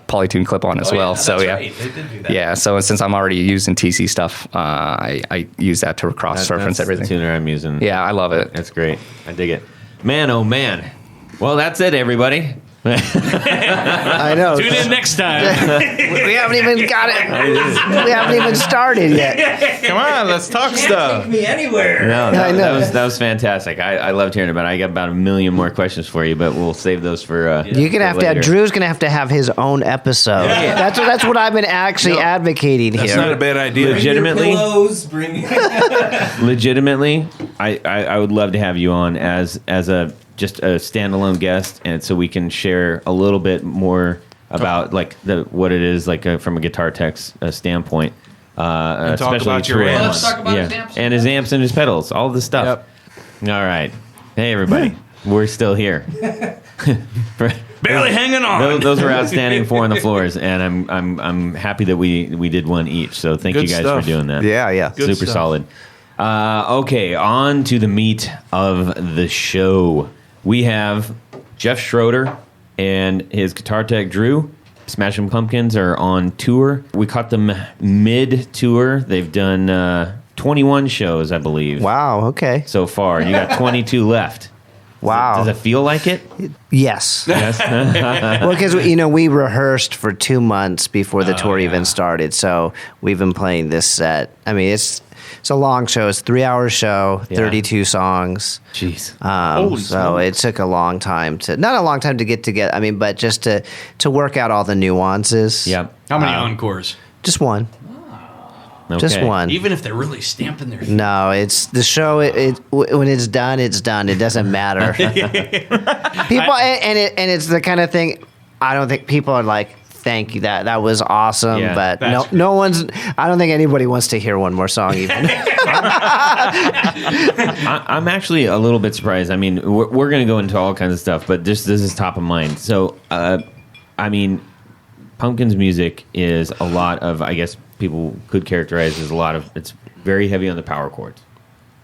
Polytune clip-on as well. So yeah, right. They did do that. yeah. So since I'm already using TC stuff, I use that to cross-reference That's everything. the tuner I'm using. Yeah, I love it. That's great. I dig it. Man, oh man. Well, that's it, everybody. I know. Tune in next time. We haven't even got it. We haven't even started yet. Come on, let's talk stuff. me anywhere. No, I know. that was fantastic. I loved hearing about it. I got about a million more questions for you, but we'll save those for You're gonna have to. later. Drew's gonna have to have his own episode. That's what I've been actually advocating That's here. not a bad idea. Legitimately, Bring legitimately, I would love to have you on as a just a standalone guest, and so we can share a little bit more about like what it is like from a guitar tech's standpoint. talk Especially about your True amps. Let's talk about his yeah, amps. and his amps and his pedals, all the stuff. All right, hey everybody, we're still here. Barely hanging on. Those were outstanding 4 on the floors, and I'm happy that we did one each. So thank Good you guys stuff. for doing that. Yeah. Good Super stuff. solid. Okay, on to the meat of the show. We have Jeff Schroeder and his guitar tech Drew. Smashing Pumpkins are on tour. We caught them mid-tour. They've done 21 shows, I believe. Wow. Okay. So far, you got 22 left. Wow. Does it feel like it? Yes. Yes. Well, because we rehearsed for 2 months before the tour even started, so we've been playing this set. I mean, it's a long show. It's a 3-hour show, Yeah. 32 songs. Jeez. So it took a long time not a long time to get together. I mean, but just to work out all the nuances. Yep. How many encores? Just one. Just Okay. one. Even if they're really stamping their No, it's the show. When it's done, it's done. It doesn't matter. People and it's the kind of thing. I don't think people are like, "Thank you, that was awesome." Yeah, but that's no one's. I don't think anybody wants to hear one more song. Even I'm actually a little bit surprised. I mean, we're going to go into all kinds of stuff, but this is top of mind. So, I mean, Pumpkin's music is a lot of, I guess people could characterize as a lot of, it's very heavy on the power chords,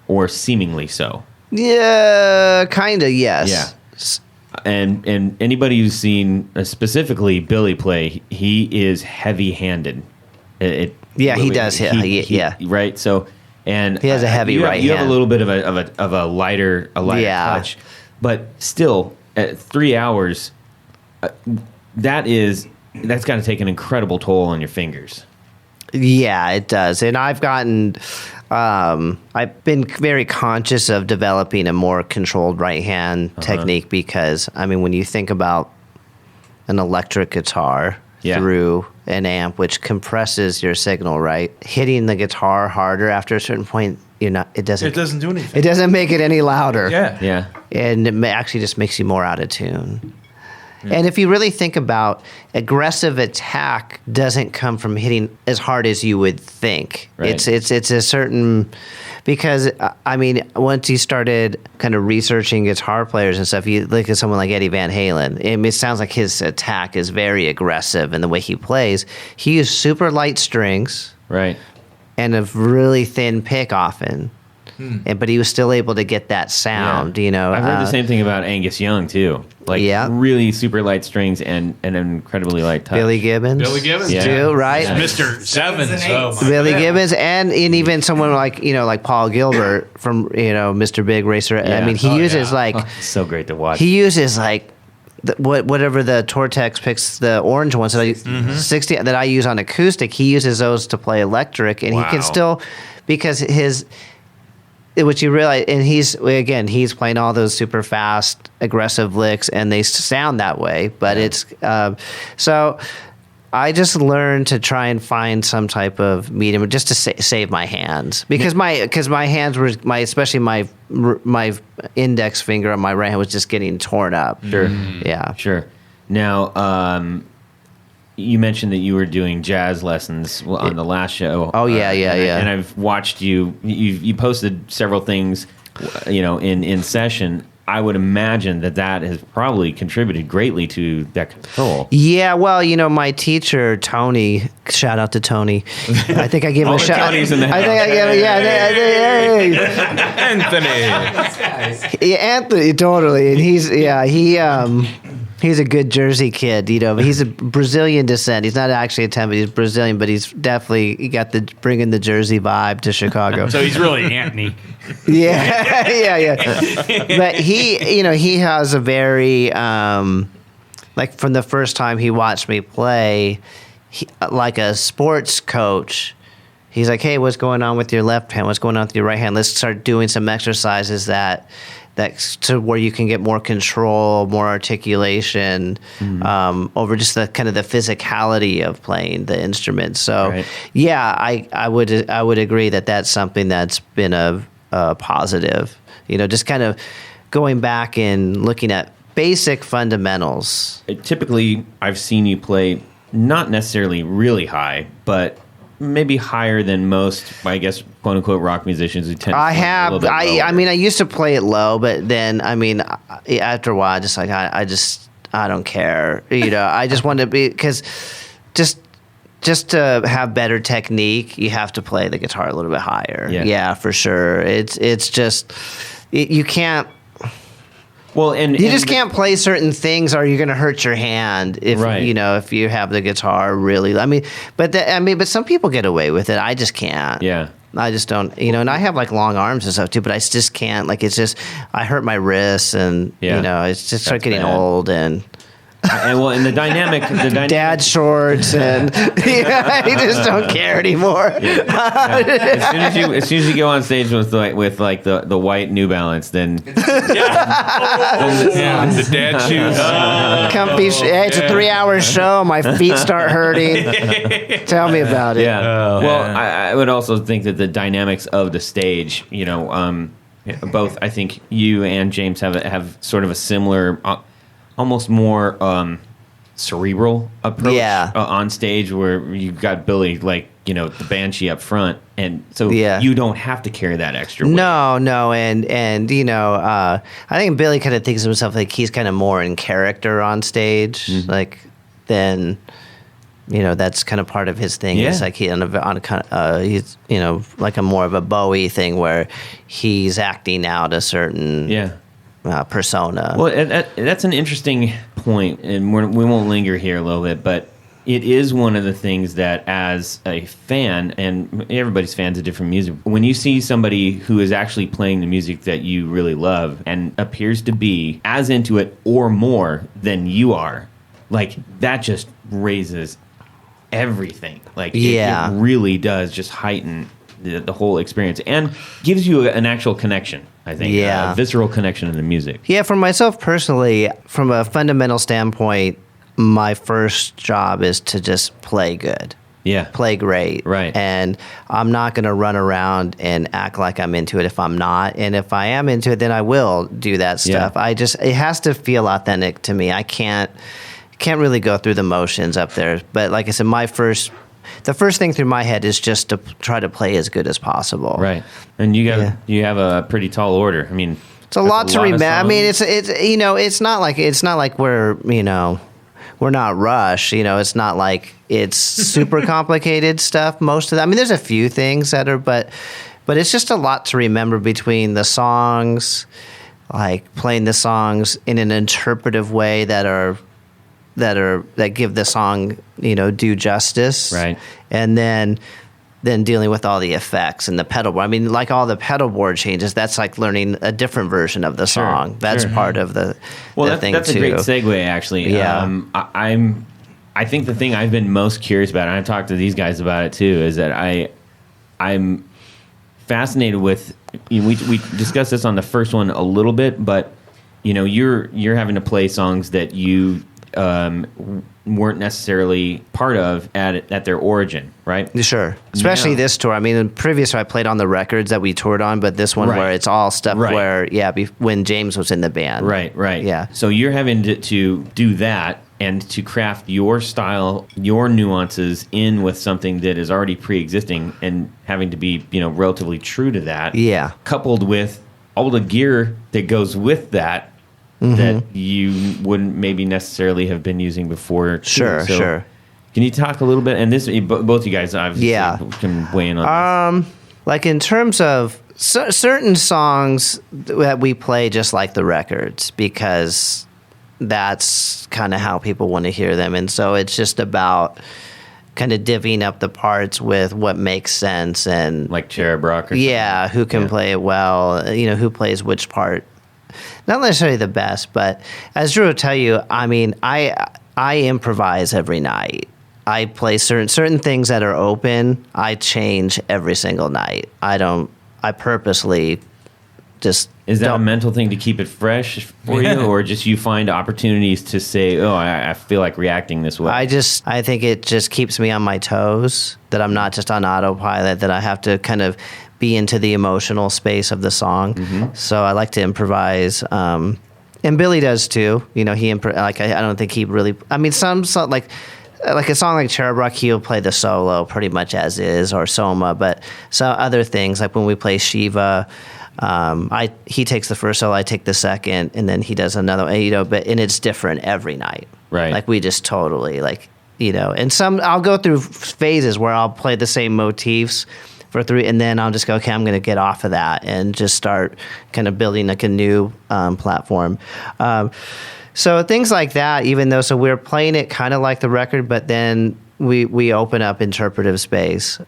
or seemingly so. yeah, kind of yes. Yeah. And anybody who's seen specifically Billy play, he is heavy-handed. Yeah, he does. Yeah. Right. So, and He has a heavy you have, right You have hand. a little bit of a lighter Yeah. touch, but still at 3 hours, that's got to take an incredible toll on your fingers. Yeah, it does. And I've been very conscious of developing a more controlled right hand technique because, I mean, when you think about an electric guitar Yeah. through an amp, which compresses your signal, right? Hitting the guitar harder after a certain point, it doesn't do anything. it doesn't make it any louder. Yeah. Yeah. And it actually just makes you more out of tune. And if you really think about aggressive attack doesn't come from hitting as hard as you would think. Right. It's a certain because I mean once you started kind of researching guitar players and stuff, you look at someone like Eddie Van Halen. It sounds like his attack is very aggressive in the way he plays. He used super light strings Right. and a really thin pick often. But he was still able to get that sound, Yeah. I've heard the same thing about Angus Young too. Like Yeah. really super light strings and an incredibly light touch. Billy Gibbons. Yeah. too, right? Yeah. Mr. Sevens. Oh, my Billy God. Gibbons and even someone like Paul Gilbert from Mr. Big Racer. I Yeah. mean, he Oh, uses yeah. like So great to watch. he uses like whatever the Tortex picks, the orange ones that 60 that I use on acoustic. He uses those to play electric, and he Wow. can still because which you realize, and he's playing all those super fast, aggressive licks, and they sound that way. But it's so. I just learned to try and find some type of medium, just to save my hands, because my hands were especially my index finger on my right hand was just getting torn up. Sure. Yeah. Sure. Now, you mentioned that you were doing jazz lessons on the last show. Oh, yeah. And I've watched you. You posted several things, in session. I would imagine that has probably contributed greatly to that control. Yeah, well, my teacher Tony. Shout out to Tony. I think I gave him a shout. Tony's in the house. I think I gave Anthony. Yeah, Anthony, totally. And he's a good Jersey kid, but he's a Brazilian descent. He's not actually Italian, but he's Brazilian, but he got the bringing the Jersey vibe to Chicago. So he's really Anthony. Yeah. But he has a very, like from the first time he watched me play, like a sports coach, he's like, hey, what's going on with your left hand? What's going on with your right hand? Let's start doing some exercises that to where you can get more control, more articulation over just the kind of the physicality of playing the instrument. So, right. Yeah, I would agree that that's something that's been a positive. Just kind of going back and looking at basic fundamentals. Typically, I've seen you play not necessarily really high, but maybe higher than most, I guess, quote unquote, rock musicians who tend to play a little bit lower. I mean, I used to play it low, but then, after a while, just like, I don't care. I just want to be, because just to have better technique, you have to play the guitar a little bit higher. Yeah, for sure. It's just, you can't. Well, and you just can't play certain things, or you're going to hurt your hand if if you have the guitar really. But some people get away with it. I just can't. Yeah, I just don't. And I have like long arms and stuff too, but I just can't. Like it's just I hurt my wrists, and it's just start getting old and. And the dynamic dad shorts, and you just don't care anymore. As soon as you go on stage with the white New Balance, then the dad shoes. Comfy. It's a 3-hour show. My feet start hurting. Tell me about it. Yeah. Well, I would also think that the dynamics of the stage, both I think you and James have sort of a similar. Almost more cerebral approach on stage, where you've got Billy, the banshee up front, and so you don't have to carry that extra weight. No, and I think Billy kind of thinks of himself like he's kind of more in character on stage, than that's kind of part of his thing. It's like he's like a more of a Bowie thing where he's acting out a certain persona. Well, that's an interesting point, and we won't linger here a little bit, but it is one of the things that, as a fan, and everybody's fans of different music, when you see somebody who is actually playing the music that you really love and appears to be as into it or more than you are, that just raises everything. It really does just heighten the whole experience and gives you an actual connection. I think a visceral connection to the music. Yeah, for myself personally, from a fundamental standpoint, my first job is to just play good. Yeah. Play great. Right. And I'm not going to run around and act like I'm into it if I'm not. And if I am into it, then I will do that stuff. Yeah. It has to feel authentic to me. I can't really go through the motions up there. But like I said, the first thing through my head is just to try to play as good as possible. Right. And you have a pretty tall order. I mean, it's a lot to remember. I mean, it's not like we're not Rush. It's not like it's super complicated stuff. Most of that. I mean, there's a few things that are, but it's just a lot to remember between the songs, like playing the songs in an interpretive way that give the song due justice, right? And then dealing with all the effects and the pedal board. I mean, like all the pedal board changes, that's like learning a different version of the song. That's part of the thing that's too. That's a great segue, actually. Yeah. I think the thing I've been most curious about, and I've talked to these guys about it too, is that I'm fascinated with. We discussed this on the first one a little bit, but you're having to play songs that you weren't necessarily part of at their origin, right? Sure. Especially this tour. I mean, in previous tour, I played on the records that we toured on, but this one where it's all stuff where, when James was in the band. Right. Yeah. So you're having to do that and to craft your style, your nuances in with something that is already pre-existing and having to be, relatively true to that. Yeah. Coupled with all the gear that goes with that that you wouldn't maybe necessarily have been using before. Too. Sure, So sure. Can you talk a little bit? And this, both you guys obviously can weigh in on this. Like in terms of certain songs that we play just like the records, because that's kind of how people want to hear them. And so it's just about kind of divvying up the parts with what makes sense, and Like Cherub Rock or who can play it well, who plays which part. Not necessarily the best, but as Drew will tell you, I mean, I improvise every night. I play certain things that are open. I change every single night. I purposely just. Is that a mental thing to keep it fresh for you, or just you find opportunities to say, "Oh, I feel like reacting this way"? I think it just keeps me on my toes. That I'm not just on autopilot. That I have to kind of be into the emotional space of the song. So I like to improvise. And Billy does too. He I don't think he really. I mean, some like a song like Cherub Rock, he'll play the solo pretty much as is, or Soma. But some other things, like when we play Shiva, he takes the first solo, I take the second, and then he does another. And it's different every night. Right. Like we just totally and some I'll go through phases where I'll play the same motifs for 3, and then I'll just go, okay, I'm going to get off of that and just start kind of building like a new platform. So things like that, so we're playing it kind of like the record, but then we open up interpretive space.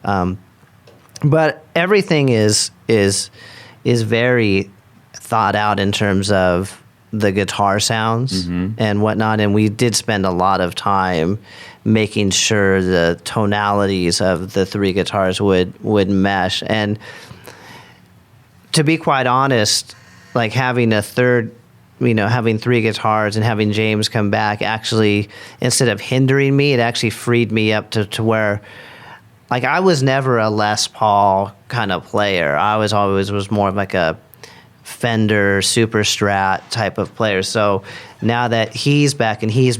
But everything is very thought out in terms of the guitar sounds and whatnot, and we did spend a lot of time making sure the tonalities of the 3 guitars would mesh. And to be quite honest, like having a third, having 3 guitars and having James come back, actually, instead of hindering me, it actually freed me up to where, like, I was never a Les Paul kind of player. I was more of like a Fender Super Strat type of player. So now that he's back and he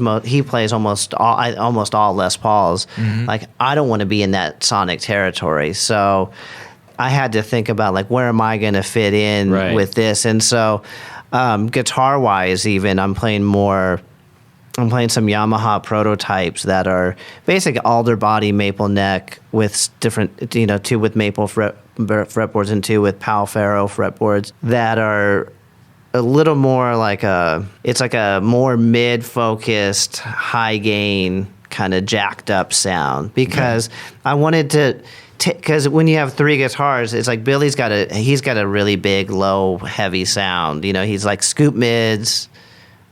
plays almost all Les Pauls, like I don't want to be in that sonic territory. So I had to think about, like, where am I going to fit in with this? And so guitar wise, even I'm playing some Yamaha prototypes that are basically alder body, maple neck with different, 2 with maple fretboards and 2 with Pal Faro fretboards that are a little more like it's like a more mid-focused, high gain kind of jacked up sound, because I wanted to. Because when you have 3 guitars, it's like Billy's got a really big, low, heavy sound. He's like scoop mids.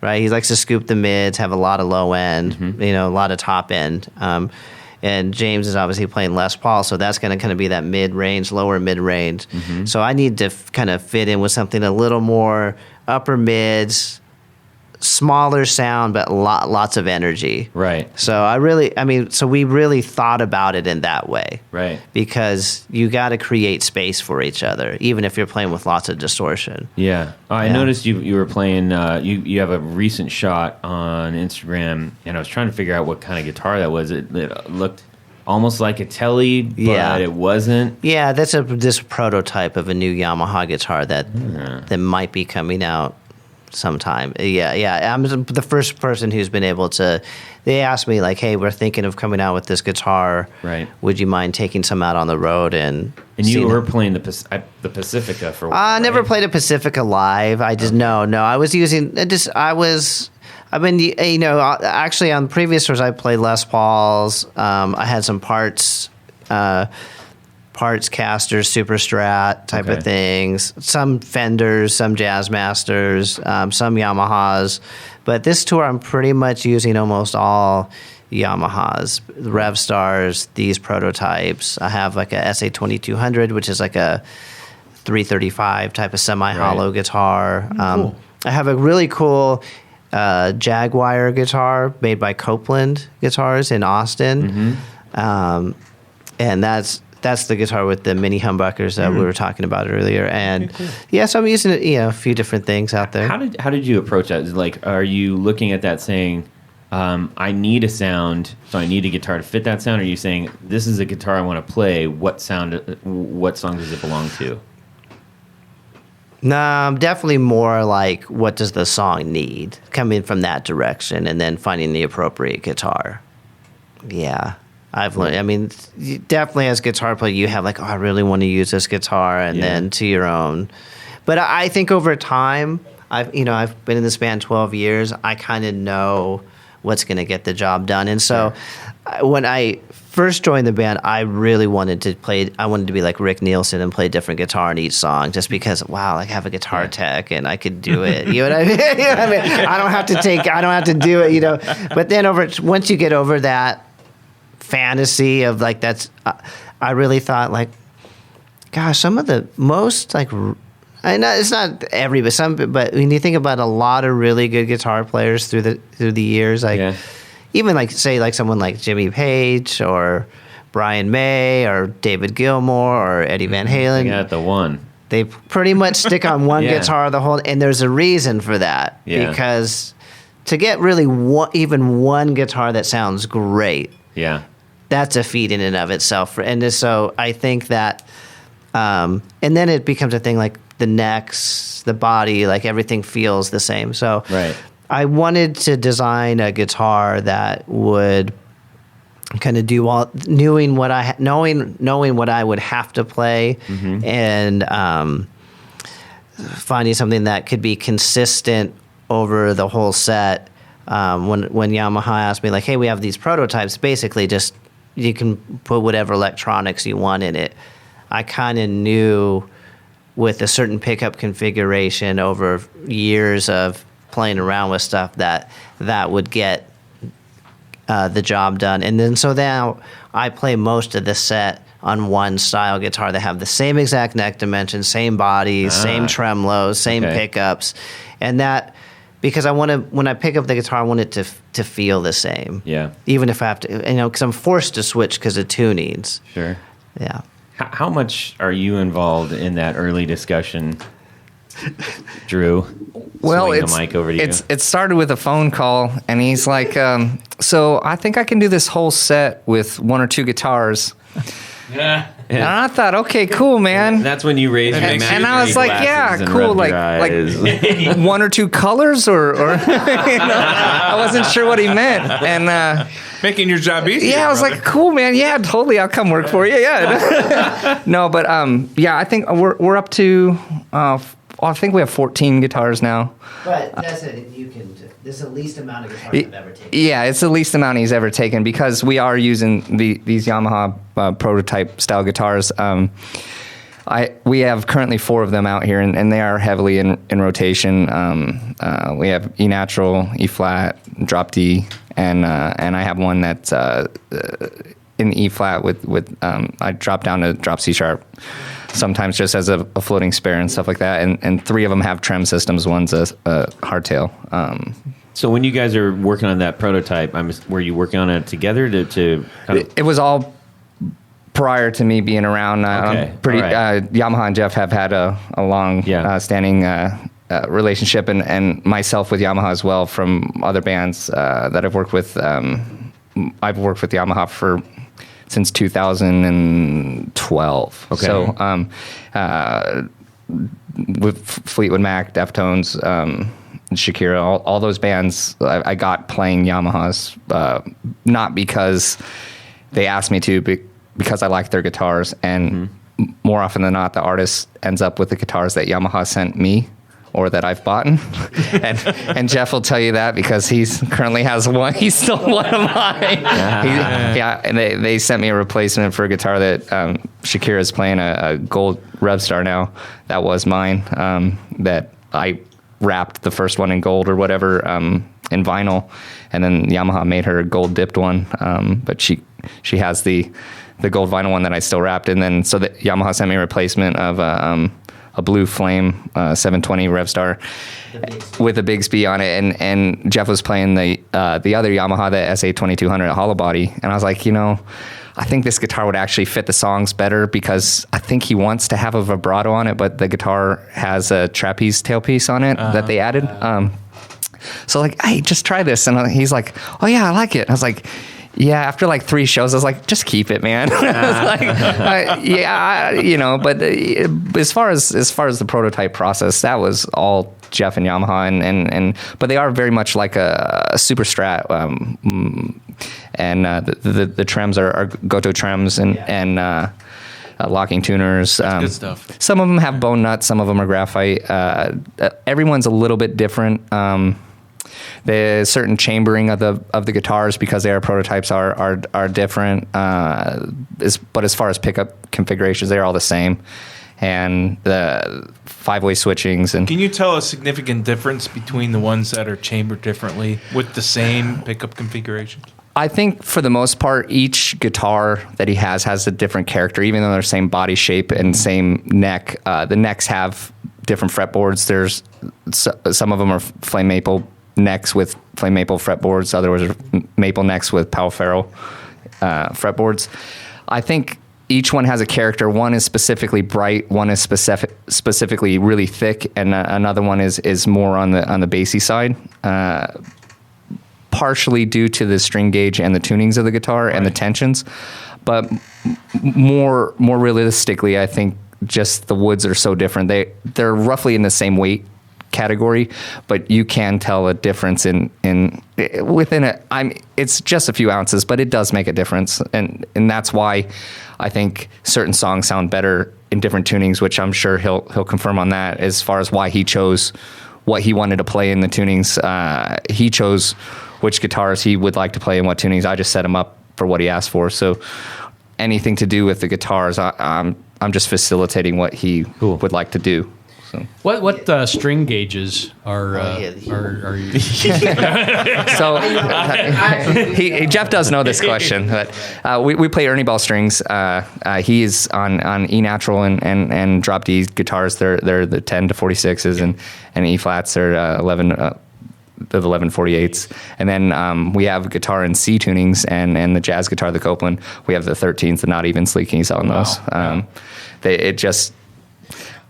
Right, he likes to scoop the mids, have a lot of low end, a lot of top end. And James is obviously playing Les Paul, so that's going to kind of be that mid-range, lower mid-range. So I need to kind of fit in with something a little more upper mids, smaller sound, but lots of energy. Right. So we really thought about it in that way. Right. Because you got to create space for each other, even if you're playing with lots of distortion. Yeah. I noticed you were playing, you have a recent shot on Instagram, and I was trying to figure out what kind of guitar that was. It looked almost like a Tele, but it wasn't. Yeah, that's this prototype of a new Yamaha guitar that might be coming out sometime. Yeah. I'm the first person who's been able to. They asked me, like, "Hey, we're thinking of coming out with this guitar. Right? Would you mind taking some out on the road?" And you were playing the Pacifica for a while. I never played a Pacifica live. I just no. I was using actually on previous tours I played Les Pauls. I had some parts casters, Super Strat type of things, some Fenders, some Jazz Masters, some Yamahas. But this tour, I'm pretty much using almost all Yamahas, Rev Stars, these prototypes. I have like a SA2200, which is like a 335 type of semi-hollow guitar. Cool. I have a really cool Jaguar guitar made by Copeland Guitars in Austin. And that's the guitar with the mini humbuckers that we were talking about earlier. And so I'm using it, a few different things out there. How did you approach that? Like, are you looking at that saying, I need a sound, so I need a guitar to fit that sound? Or are you saying, this is a guitar I want to play, what song does it belong to? No, definitely more like what does the song need, coming from that direction, and then finding the appropriate guitar. Yeah, I've learned. I mean, definitely as a guitar player, you have like, oh, I really want to use this guitar, and then to your own. But I think over time, I've been in this band 12 years. I kind of know what's going to get the job done, and so when I first joined the band, I really wanted to play. I wanted to be like Rick Nielsen and play different guitar in each song, just because I have a guitar tech and I could do it. You know what I mean? I don't have to do it. But then once you get over that fantasy of like I really thought like, gosh, some of the most like. I know it's not but when you think about a lot of really good guitar players through the years, like even like say like someone like Jimmy Page or Brian May or David Gilmour or Eddie Van Halen, They got the one. They pretty much stick on one guitar the whole, and there's a reason for that because to get really even one guitar that sounds great, that's a feat in and of itself. And so I think that, and then it becomes a thing like the necks, the body, like everything feels the same. So I wanted to design a guitar that would kind of do all, knowing what I would have to play, and finding something that could be consistent over the whole set. When Yamaha asked me like, hey, we have these prototypes, basically just you can put whatever electronics you want in it. I kind of knew with a certain pickup configuration over years of playing around with stuff that would get the job done. And then so now I play most of the set on one style guitar that have the same exact neck dimensions, same bodies, same tremolos, same pickups. And that, because when I pick up the guitar, I want it to feel the same. Yeah. Even if I have to, because I'm forced to switch because of tunings. Sure. Yeah. How much are you involved in that early discussion, Drew? Well, swing the mic over to you. It started with a phone call, and he's like, so I think I can do this whole set with one or two guitars. And I thought, okay, cool, man. That's when you raised your and I was like, yeah, cool, like one or two colors, or I wasn't sure what he meant, and making your job easier. Yeah, I was like, cool, man. Yeah, totally. I'll come work for you. Yeah. No, but I think we're up to. I think we have 14 guitars now. But that's it. This is the least amount of guitars I've ever taken. Yeah, it's the least amount he's ever taken because we are using these Yamaha prototype style guitars. We have currently 4 of them out here, and they are heavily in rotation. We have E natural, E flat, drop D, and I have one that's in E flat with I drop down to drop C sharp. Sometimes just as a floating spare and stuff like that. And 3 of them have trem systems. One's a hardtail. So when you guys are working on that prototype, were you working on it together to kind of... It was all prior to me being around. Yamaha and Jeff have had a long standing relationship, and myself with Yamaha as well from other bands that I've worked with. I've worked with Yamaha since 2012. Okay. So with Fleetwood Mac, Deftones, Shakira, all those bands, I got playing Yamahas, not because they asked me to, because I like their guitars. And more often than not, the artist ends up with the guitars that Yamaha sent me or that I've bought. And Jeff will tell you that because he's currently has one. He stole one of mine. And they sent me a replacement for a guitar that Shakira is playing, a gold Revstar now. That was mine, that I wrapped the first one in gold or whatever, in vinyl. And then Yamaha made her a gold dipped one. But she has the gold vinyl one that I still wrapped. And then so that Yamaha sent me a replacement of a blue flame 720 Revstar with a Bigsby on it, and Jeff was playing the other Yamaha, the SA2200 at hollow body, and I was like, I think this guitar would actually fit the songs better because I think he wants to have a vibrato on it, but the guitar has a trapeze tailpiece on it that they added. So like, hey, just try this, and he's like, oh yeah, I like it. I was like, Yeah, after like 3 shows, I was like, just keep it, man. But as far as the prototype process, that was all Jeff and Yamaha, but they are very much like a Super Strat, and the trims are Goto trims and locking tuners. Good stuff. Some of them have bone nuts, some of them are graphite. Everyone's a little bit different. The certain chambering of the guitars, because they are prototypes, are different. But as far as pickup configurations, they're all the same. And the 5-way switchings. And can you tell a significant difference between the ones that are chambered differently with the same pickup configuration? I think for the most part, each guitar that he has a different character, even though they're same body shape and same neck. The necks have different fretboards. There's some of them are flame maple necks with flame maple fretboards. Others are maple necks with Powell Ferrell fretboards. I think each one has a character. One is specifically bright. One is specifically really thick, and another one is more on the bassy side. Partially due to the string gauge and the tunings of the guitar and the tensions, but more realistically, I think just the woods are so different. They're roughly in the same weight category, but you can tell a difference in within it. It's just a few ounces, but it does make a difference, and that's why I think certain songs sound better in different tunings, which I'm sure he'll confirm on that as far as why he chose what he wanted to play in the tunings. He chose which guitars he would like to play in what tunings. I just set him up for what he asked for. So anything to do with the guitars, I'm just facilitating what he would like to do. So what string gauges are you? So Jeff does know this question, but we play Ernie Ball strings. He's on E natural and drop D guitars. They're the 10 to 46s and E flats are 11. The 1148s, and then we have guitar in C tunings and the jazz guitar, the Copeland. We have the 13s, the not even sleek keys on those. It just,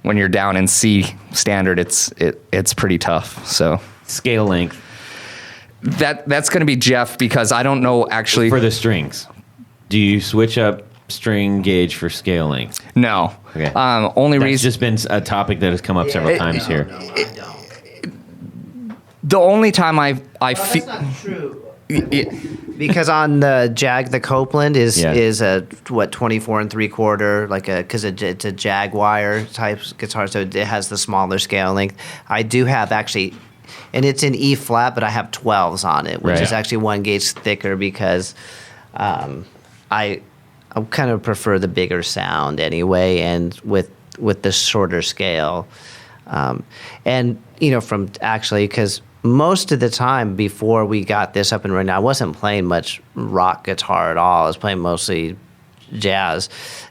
when you're down in C standard, it's pretty tough. So Scale length that's going to be Jeff, because I don't know actually for the strings. Do you switch up string gauge for scale length? No. Okay. Only That's reason just been a topic that has come up several times here. the only time I That's feel. not true. Because on the Jag, the Copeland is a 24 3/4, because it's a Jaguar type guitar, so it has the smaller scale length. I do have actually, and it's in E flat, but I have 12s on it, which is actually 1 gauge thicker because I kind of prefer the bigger sound anyway, and with the shorter scale, and from actually because. Most of the time before we got this up and running, I wasn't playing much rock guitar at all. I was playing mostly jazz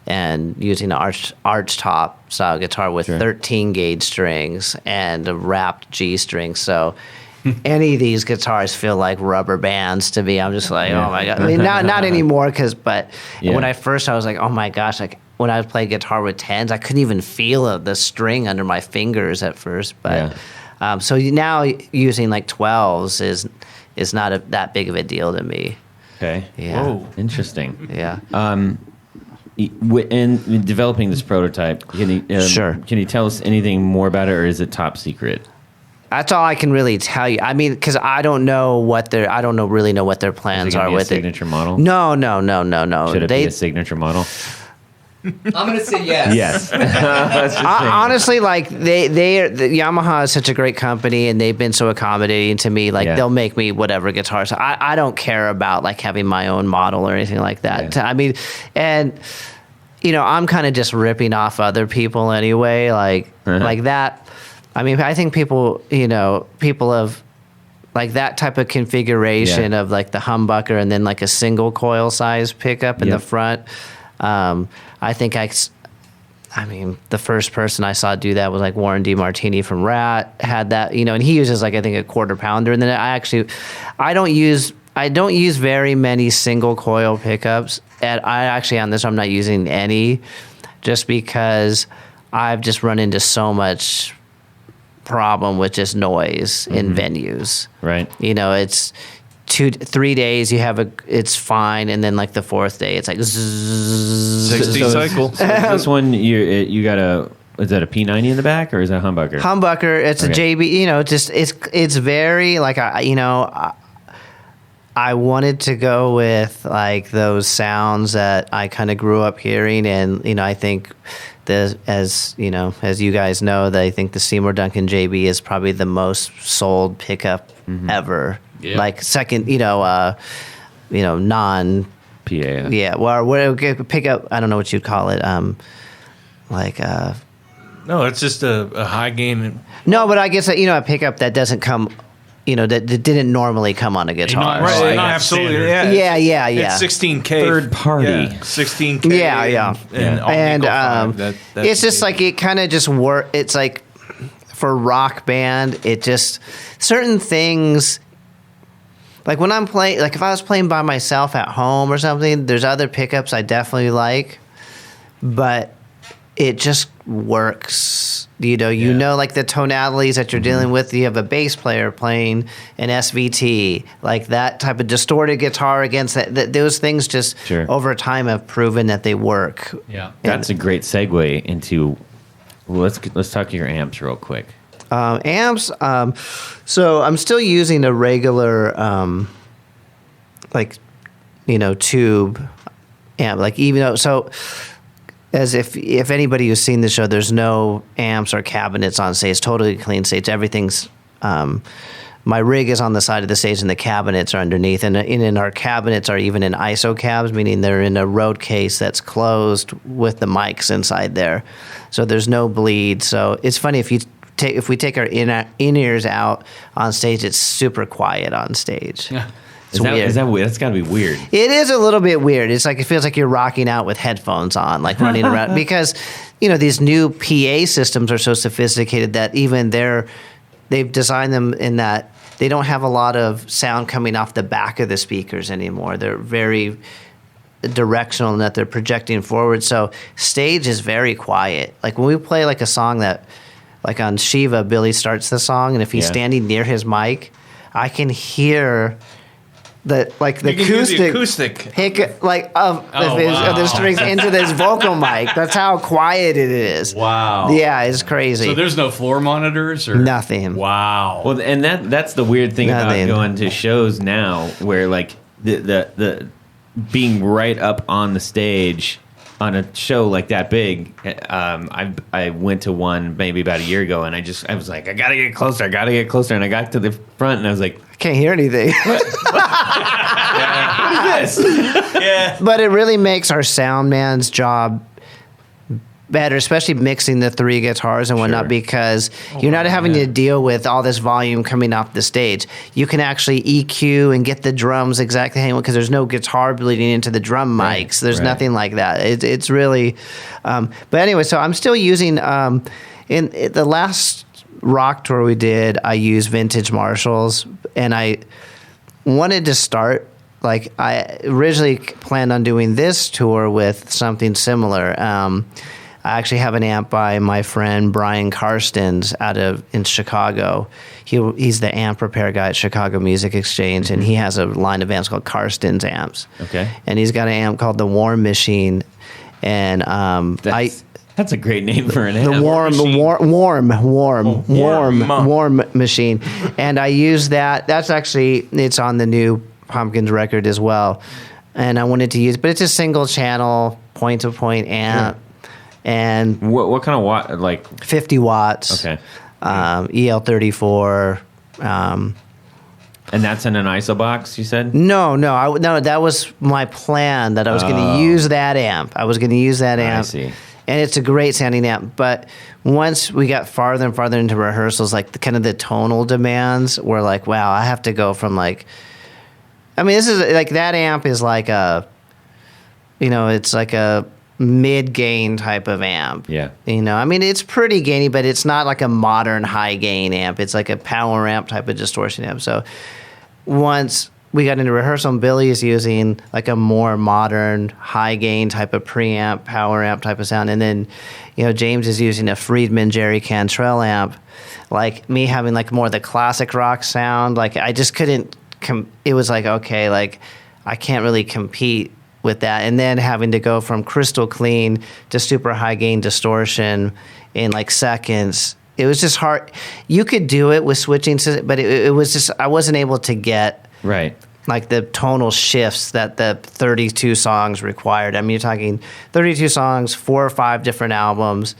and using an arch top style guitar with 13 gauge strings and a wrapped G string. So any of these guitars feel like rubber bands to me. I'm just like, oh my God. I mean, not anymore, but when I first, I was like, oh my gosh, when I was playing guitar with 10s, I couldn't even feel the string under my fingers at first, but... so now using 12s is not that big of a deal to me. Okay. Yeah. Whoa. Interesting. Yeah. In developing this prototype, can you tell us anything more about it, or is it top secret? That's all I can really tell you. I mean, because I don't really know what their plans are with it. Signature model? No. Should it be a signature model? I'm gonna say yes. Yes. Honestly, the Yamaha is such a great company, and they've been so accommodating to me. They'll make me whatever guitar. So I don't care about having my own model or anything like that. Yeah. I mean, and I'm kind of just ripping off other people anyway, like that. I mean, I think people of that type of configuration of the humbucker and then a single coil size pickup in the front. I think the first person I saw do that was Warren DeMartini from Rat had that, and he uses I think a 1/4 pounder. And then I don't use very many single coil pickups. And I actually on this I'm not using any, just because I've just run into so much problem with just noise in venues. Right. It's 3 days you have it's fine, and then like the fourth day it's like zzz. 60 cycle. This one you got is that a P90 in the back, or is that a humbucker? Humbucker. It's Okay. a JB. Just it's very like I wanted to go with like those sounds that I kind of grew up hearing, and I think as you guys know, that I think the Seymour Duncan JB is probably the most sold pickup ever. Yeah. Like second, non. PA. Yeah, well, what pickup? I don't know what you'd call it. No, it's just a high gain. No, but I guess a pickup that doesn't come, that didn't normally come on a guitar. Right. Right, no, Like absolutely. standard. Yeah, Yeah. It's 16K. Third party. Yeah, 16K. Yeah. And that's it's just like it kind of just work. It's like for rock band, it just certain things. Like when I'm playing, like if I was playing by myself at home or something, there's other pickups I definitely like, but it just works. Like the tonalities that you're dealing with. You have a bass player playing an SVT, like that type of distorted guitar against that. Those things just over time have proven that they work. Yeah. That's a great segue into. Let's talk your amps real quick. Amps. So I'm still using a regular, tube amp. Like even though as if anybody who's seen the show, there's no amps or cabinets on stage. It's totally clean stage. Everything's. My rig is on the side of the stage, and the cabinets are underneath. And in our cabinets are even in ISO cabs, meaning they're in a road case that's closed with the mics inside there. So there's no bleed. So it's funny if we take our in-ears out on stage, it's super quiet on stage. Yeah. It's weird. Is that weird? That's got to be weird. It is a little bit weird. It's like it feels like you're rocking out with headphones on, like running around. Because, these new PA systems are so sophisticated that even they've designed them in that they don't have a lot of sound coming off the back of the speakers anymore. They're very directional in that they're projecting forward. So stage is very quiet. Like when we play like a song that, like on Shiva, Billy starts the song, and if he's standing near his mic, I can hear the acoustic pick of the strings into this vocal mic. That's how quiet it is. Wow. Yeah, it's crazy. So there's no floor monitors or nothing. Wow. Well, and that's the weird thing Nothing. about going to shows now, where like the being right up on the stage on a show like that big. I went to one maybe about a year ago, and I was like, I gotta get closer, and I got to the front, and I was like, I can't hear anything. what is this? Yeah. But it really makes our sound man's job better, especially mixing the three guitars and whatnot, because you're not having to deal with all this volume coming off the stage. You can actually EQ and get the drums exactly how because there's no guitar bleeding into the drum mics. There's nothing like that. It's really, but anyway, so I'm still using, in the last rock tour we did, I used vintage Marshalls, and I wanted to start, like I originally planned on doing this tour with something similar. I actually have an amp by my friend Brian Karstens in Chicago. He's the amp repair guy at Chicago Music Exchange, and he has a line of amps called Karstens amps. Okay. And he's got an amp called the Warm Machine, and that's a great name for an amp. the warm machine. And I use that. That's actually, it's on the new Pumpkins record as well. And I wanted to use, but it's a single channel point to point amp. And what kind of watt? Like 50 watts. Okay. EL34. And that's in an ISO box, you said? No, that was my plan, that I was going to use that amp. I see. And it's a great sounding amp. But once we got farther and farther into rehearsals, like the tonal demands were like, wow, I have to go from this is like, that amp is like it's like a mid-gain type of amp. Yeah. It's pretty gainy, but it's not like a modern high-gain amp. It's like a power amp type of distortion amp. So once we got into rehearsal, Billy is using like a more modern high-gain type of preamp, power amp type of sound. And then, James is using a Friedman Jerry Cantrell amp. Like me having like more of the classic rock sound. Like I just couldn't it was like, okay, like I can't really compete with that. And then having to go from crystal clean to super high gain distortion in like seconds, it was just hard. You could do it with switching, but it was just, I wasn't able to get Right. like the tonal shifts that the 32 songs required. I mean, you're talking 32 songs, 4 or 5 different albums.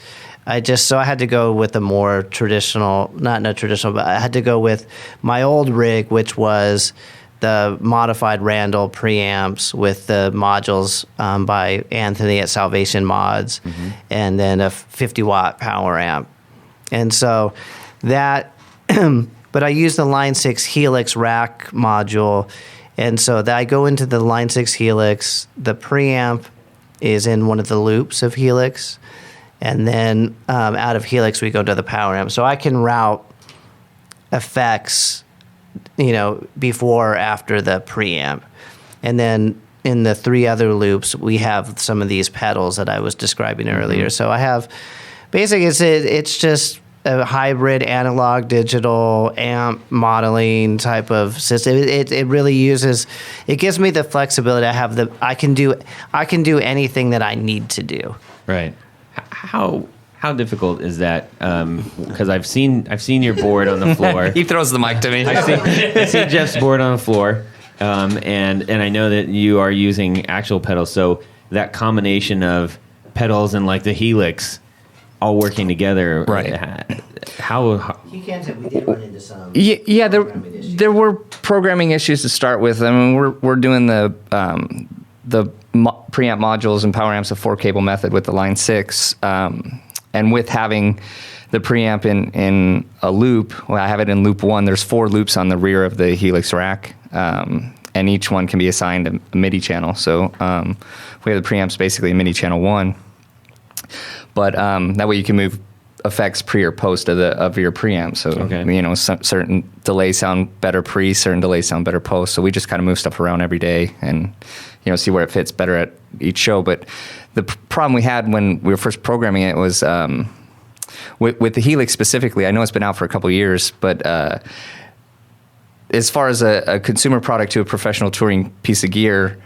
So I had to go with a more traditional, not traditional, but I had to go with my old rig, which was the modified Randall preamps with the modules by Anthony at Salvation Mods, and then a 50-watt power amp. And so that, but I used the Line 6 Helix rack module, and so that I go into the Line 6 Helix, the preamp is in one of the loops of Helix, and then out of Helix we go to the power amp. So I can route effects, before or after the preamp. And then in the 3 other loops, we have some of these pedals that I was describing earlier. So I have, basically it's just a hybrid analog digital amp modeling type of system. It really uses, it gives me the flexibility. I can do anything that I need to do. Right. How difficult is that? Because I've seen your board on the floor. He throws the mic to me. I've seen Jeff's board on the floor, and I know that you are using actual pedals. So that combination of pedals and like the Helix all working together, right? How you can't say we did run into some. Yeah, there were programming issues to start with. I mean, we're doing the preamp modules and power amps a 4-cable method with the Line 6. And with having the preamp in a loop, I have it in loop 1. There's 4 loops on the rear of the Helix rack, and each one can be assigned a MIDI channel. So we have the preamps basically a MIDI channel 1, but that way you can move effects pre or post of your preamp. So certain delays sound better pre, certain delays sound better post. So we just kind of move stuff around every day and see where it fits better at each show. But the problem we had when we were first programming it was with the Helix specifically. I know it's been out for a couple of years, but as far as a consumer product to a professional touring piece of gear,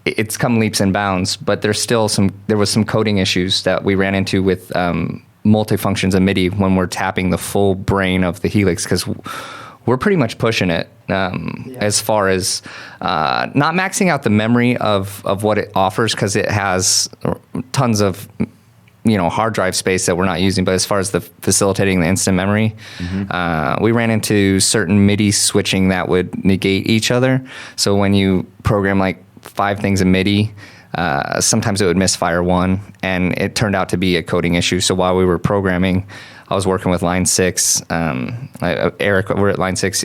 it's come leaps and bounds. But there was some coding issues that we ran into with multifunctions of MIDI when we're tapping the full brain of the Helix, because we're pretty much pushing it as far as not maxing out the memory of what it offers, because it has tons of hard drive space that we're not using. But as far as the facilitating the instant memory, we ran into certain MIDI switching that would negate each other. So when you program like 5 things in MIDI, sometimes it would misfire one, and it turned out to be a coding issue. So while we were programming, I was working with Line 6. Eric, we're at Line 6.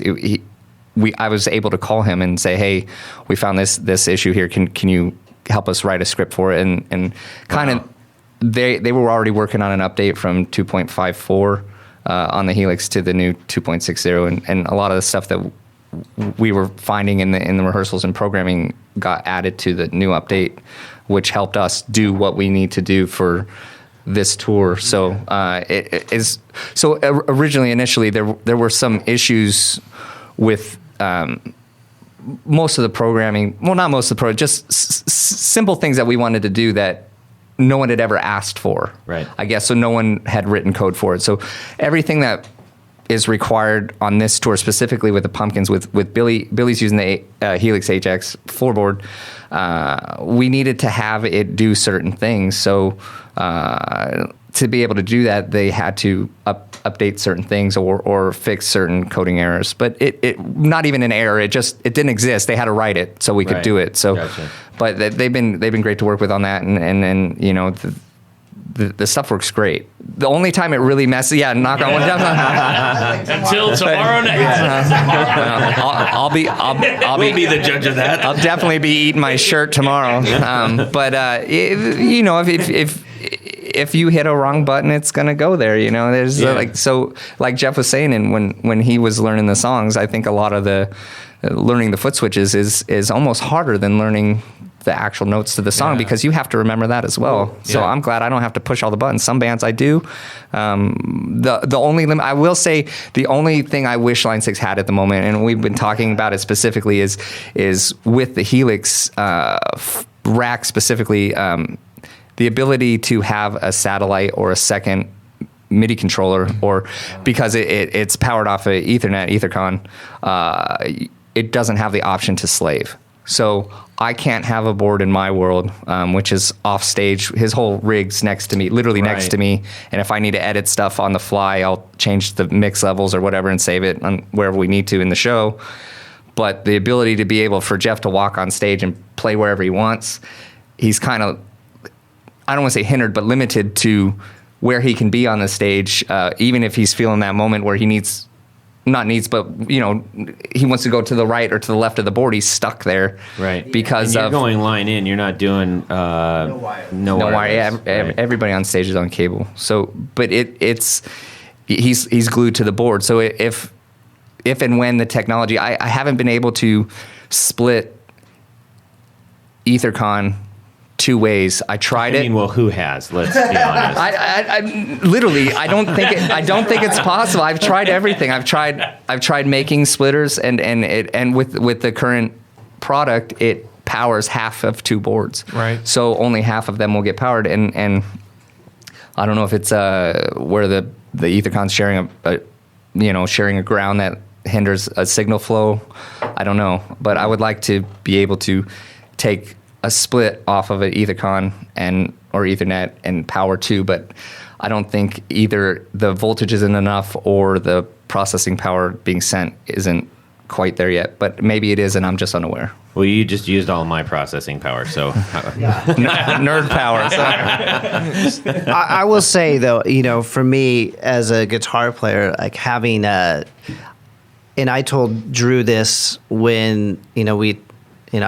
I was able to call him and say, "Hey, we found this issue here. Can you help us write a script for it?" And kind of they were already working on an update from 2.54 on the Helix to the new 2.60, and a lot of the stuff that we were finding in the rehearsals and programming got added to the new update, which helped us do what we need to do for this tour. So initially there were some issues with most of the programming. Well, not most of the programming, just simple things that we wanted to do that no one had ever asked for. Right. I guess so. No one had written code for it. So everything that is required on this tour, specifically with the Pumpkins, with Billy's using the Helix HX floorboard, we needed to have it do certain things. So to be able to do that, they had to update certain things or fix certain coding errors. But it not even an error. It didn't exist. They had to write it so we could do it. So, gotcha. But they've been great to work with on that, and the stuff works great. The only time it really messes, knock on wood. Until tomorrow night. I'll be the judge of that. I'll definitely be eating my shirt tomorrow. But if if you hit a wrong button, it's gonna go there. There's like Jeff was saying, and when he was learning the songs, I think a lot of the learning the foot switches is almost harder than learning the actual notes to the song because you have to remember that as well. So I'm glad I don't have to push all the buttons. Some bands I do. The only I will say the only thing I wish Line 6 had at the moment, and we've been talking about it specifically, is with the Helix rack specifically, the ability to have a satellite or a second MIDI controller, or because it's powered off of Ethercon, it doesn't have the option to slave. So I can't have a board in my world, which is off stage. His whole rig's next to me, literally next to me. And if I need to edit stuff on the fly, I'll change the mix levels or whatever and save it on wherever we need to in the show. But the ability to be able for Jeff to walk on stage and play wherever he wants, he's kind of, I don't want to say hindered, but limited to where he can be on the stage, even if he's feeling that moment where he needs, not needs, but he wants to go to the right or to the left of the board. He's stuck there, right? Because you're going line in. You're not doing no wire. Yeah, everybody on stage is on cable. So, but it's he's glued to the board. So if and when the technology, I haven't been able to split Ethercon two ways. I tried it. Well, who has? Let's be honest. I literally, I don't think it's possible. I've tried everything. I've tried making splitters, and with the current product, it powers half of two boards. Right. So only half of them will get powered, and I don't know if it's where the Ethercon's sharing sharing a ground that hinders a signal flow. I don't know, but I would like to be able to take a split off of an Ethercon or Ethernet and power two, but I don't think either the voltage isn't enough or the processing power being sent isn't quite there yet. But maybe it is, and I'm just unaware. Well, you just used all my processing power, so nerd power. I will say though, for me as a guitar player, like having and I told Drew this when I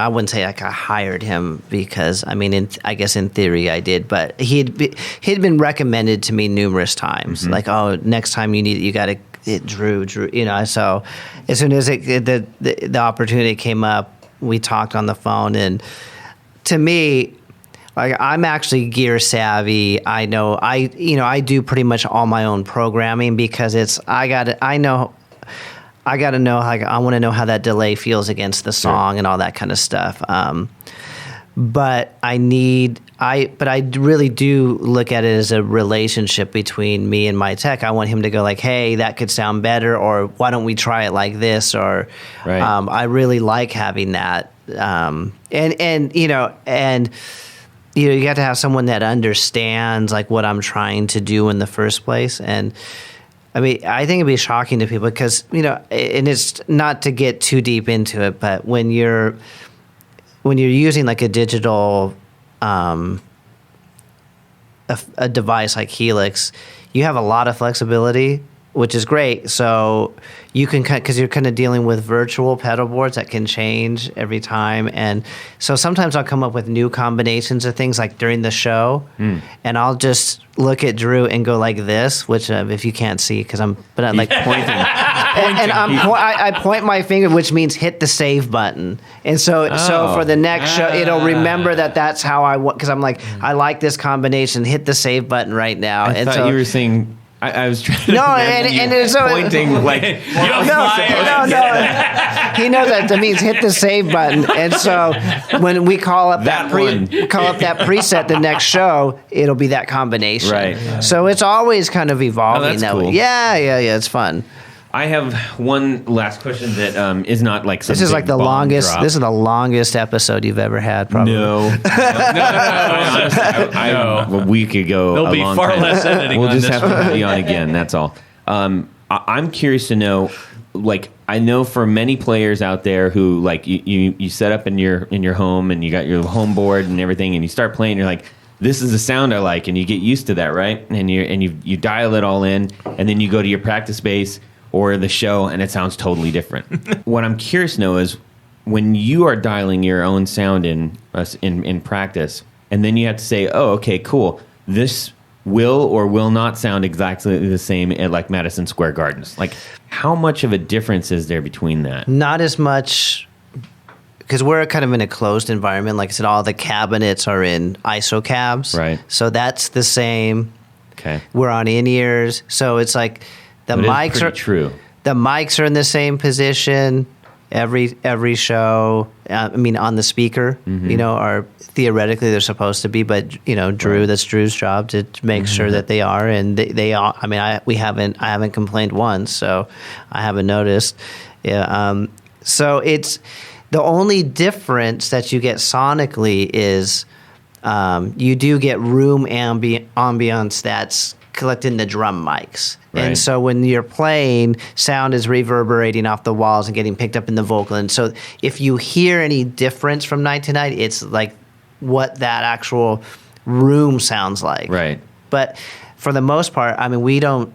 wouldn't say like I hired him because I guess in theory I did, but he'd been recommended to me numerous times. Mm-hmm. Like, oh, next time you got to get Drew. So as soon as the opportunity came up, we talked on the phone, and to me, like I'm actually gear savvy. I know I do pretty much all my own programming because I got to know, like, I want to know how that delay feels against the song and all that kind of stuff. But I really do look at it as a relationship between me and my tech. I want him to go like, hey, that could sound better, or why don't we try it like this? Or I really like having that. And you got to have someone that understands like what I'm trying to do in the first place. And I think it'd be shocking to people because, and it's not to get too deep into it, but when you're using like a digital, a device like Helix, you have a lot of flexibility, which is great. So you can, because you're kind of dealing with virtual pedal boards that can change every time. And so sometimes I'll come up with new combinations of things like during the show, and I'll just look at Drew and go like this, which if you can't see, I'm like pointing. And I point my finger, which means hit the save button. And so for the next show, it'll remember that's how I want, because I'm like, I like this combination, hit the save button right now. I thought you were saying... I was trying to and so pointing like no. He knows that means hit the save button, and so when we call up that preset the next show, it'll be that combination. Right. So it's always kind of evolving that way. Yeah, it's fun. I have one last question that is not like some this is like the longest. Drop. This is the longest episode you've ever had, probably. No. A week ago. There'll be far less editing. We'll on just this have to be on again. That's all. I'm curious to know. Like, I know for many players out there who like you set up in your home and you got your home board and everything, and you start playing. You're like, this is the sound I like, and you get used to that, right? And you dial it all in, and then you go to your practice space or the show, and it sounds totally different. What I'm curious to know is when you are dialing your own sound in practice, and then you have to say, oh, okay, cool. This will or will not sound exactly the same at like Madison Square Gardens. Like, how much of a difference is there between that? Not as much, because we're kind of in a closed environment. Like I said, all the cabinets are in ISO cabs. Right. So that's the same. Okay. We're on in-ears. So it's like the But it is mics are pretty true. The mics are in the same position every show. I mean, on the speaker, are theoretically they're supposed to be, but that's Drew's job to make sure that they are, and they are. I mean, I haven't complained once, so I haven't noticed. Yeah. So it's the only difference that you get sonically is you do get room ambience that's collecting the drum mics. Right. And so when you're playing, sound is reverberating off the walls and getting picked up in the vocal. And so if you hear any difference from night to night, it's like what that actual room sounds like. Right. But for the most part, I mean, we don't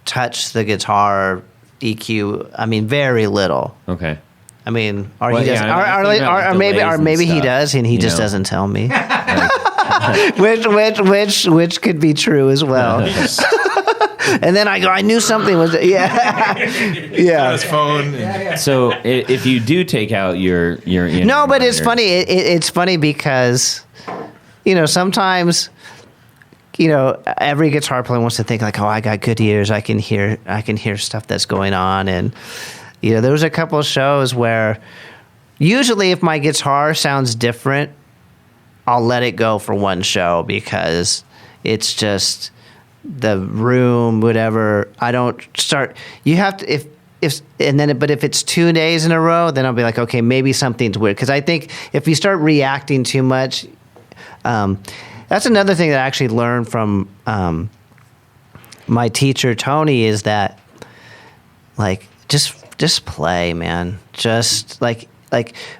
touch the guitar EQ. I mean, very little. Okay. I mean, or Well, he does, yeah, I mean, or maybe, delays and maybe he stuff, does, and he just know. doesn't tell me. which could be true as well. And then I go, I knew something was, On his phone. So if you do take out your No, but it's monitor- funny. It's funny because, sometimes, every guitar player wants to think like, oh, I got good ears. I can hear stuff that's going on. And, there was a couple of shows where usually if my guitar sounds different, I'll let it go for one show because it's just the room, whatever. I don't start. You have to but if it's 2 days in a row, then I'll be like, okay, maybe something's weird. Because I think if you start reacting too much, that's another thing that I actually learned from my teacher Tony is that, like, just play, man. Just like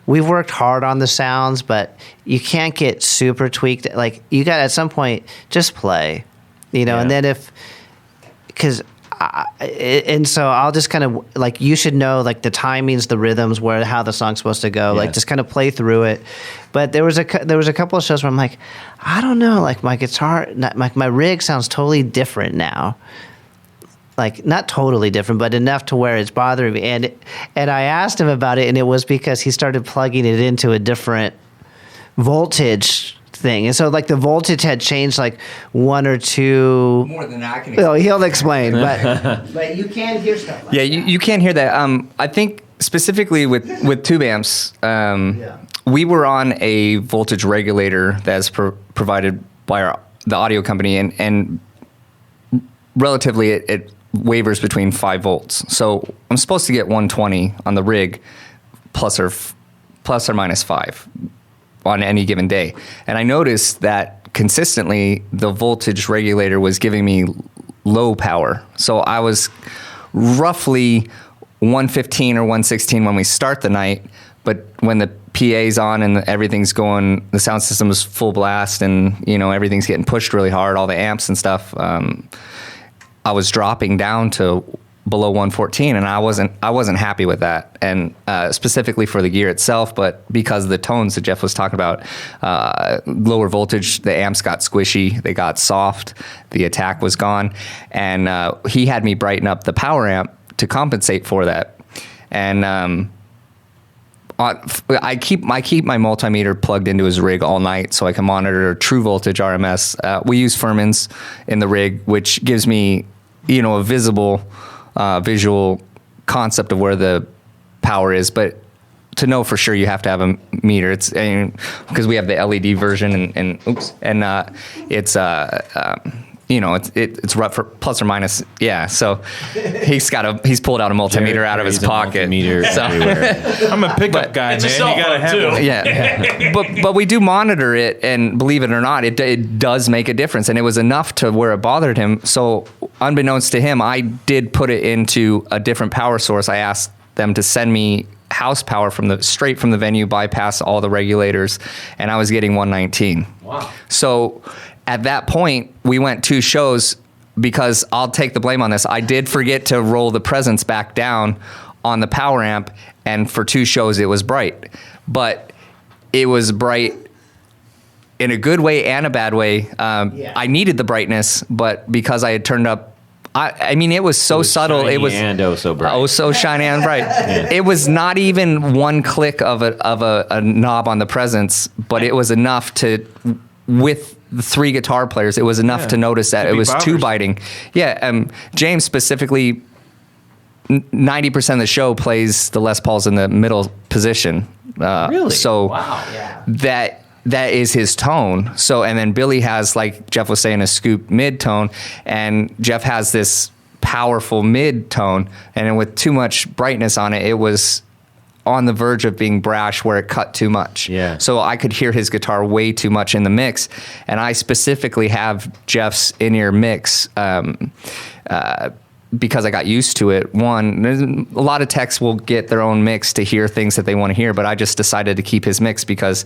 we've worked hard on the sounds, but you can't get super tweaked. Like, you got at some point just play, and then and so I'll just kind of like, you should know like the timings, the rhythms, how the song's supposed to go. Yeah. Like, just kind of play through it. But there was a couple of shows where I'm like, I don't know, like my guitar, my rig sounds totally different now. Like, not totally different, but enough to where it's bothering me. And I asked him about it, and it was because he started plugging it into a different voltage thing. And so, like, the voltage had changed, like, 1 or 2... More than I can Well, he'll explain, but you can hear stuff like that. you can't hear that. I think specifically with tube amps, we were on a voltage regulator that's provided by the audio company, and relatively it wavers between 5 volts. So I'm supposed to get 120 on the rig, plus or minus 5 on any given day. And I noticed that consistently the voltage regulator was giving me low power. So I was roughly 115 or 116 when we start the night, but when the PA's on and everything's going, the sound system is full blast, and everything's getting pushed really hard, all the amps and stuff, I was dropping down to below 114, and I wasn't happy with that, and specifically for the gear itself, but because of the tones that Jeff was talking about, lower voltage, the amps got squishy, they got soft, the attack was gone, and he had me brighten up the power amp to compensate for that, and I keep my multimeter plugged into his rig all night so I can monitor true voltage RMS. We use Furman's in the rig, which gives me a visual concept of where the power is, but to know for sure you have to have a meter. It's because we have the LED version, and it's it's rough for plus or minus. Yeah, so he's pulled out a multimeter out of his pocket. I'm a pickup guy, it's man. a cell You gotta phone, have too. one. Yeah, but we do monitor it, and believe it or not, it does make a difference, and it was enough to where it bothered him. So unbeknownst to him, I did put it into a different power source. I asked them to send me house power straight from the venue, bypass all the regulators, and I was getting 119. Wow. So at that point, we went 2 shows, because I'll take the blame on this. I did forget to roll the presence back down on the power amp, and for 2 shows it was bright. But it was bright in a good way and a bad way. I needed the brightness, but because I had turned up, I mean, it was so subtle. It was and oh so bright. Oh, so shiny and bright. Yeah. It was not even one click of a knob on the presence, but it was enough to, with the 3 guitar players, it was enough to notice that it was too biting. Yeah, James specifically, 90% of the show plays the Les Pauls in the middle position. Really? So Yeah. that is his tone. So, and then Billy has, like Jeff was saying, a scoop mid tone, and Jeff has this powerful mid tone, and then with too much brightness on it, it was on the verge of being brash where it cut too much. Yeah. So I could hear his guitar way too much in the mix, and I specifically have Jeff's in-ear mix because I got used to it. One, a lot of techs will get their own mix to hear things that they want to hear, but I just decided to keep his mix because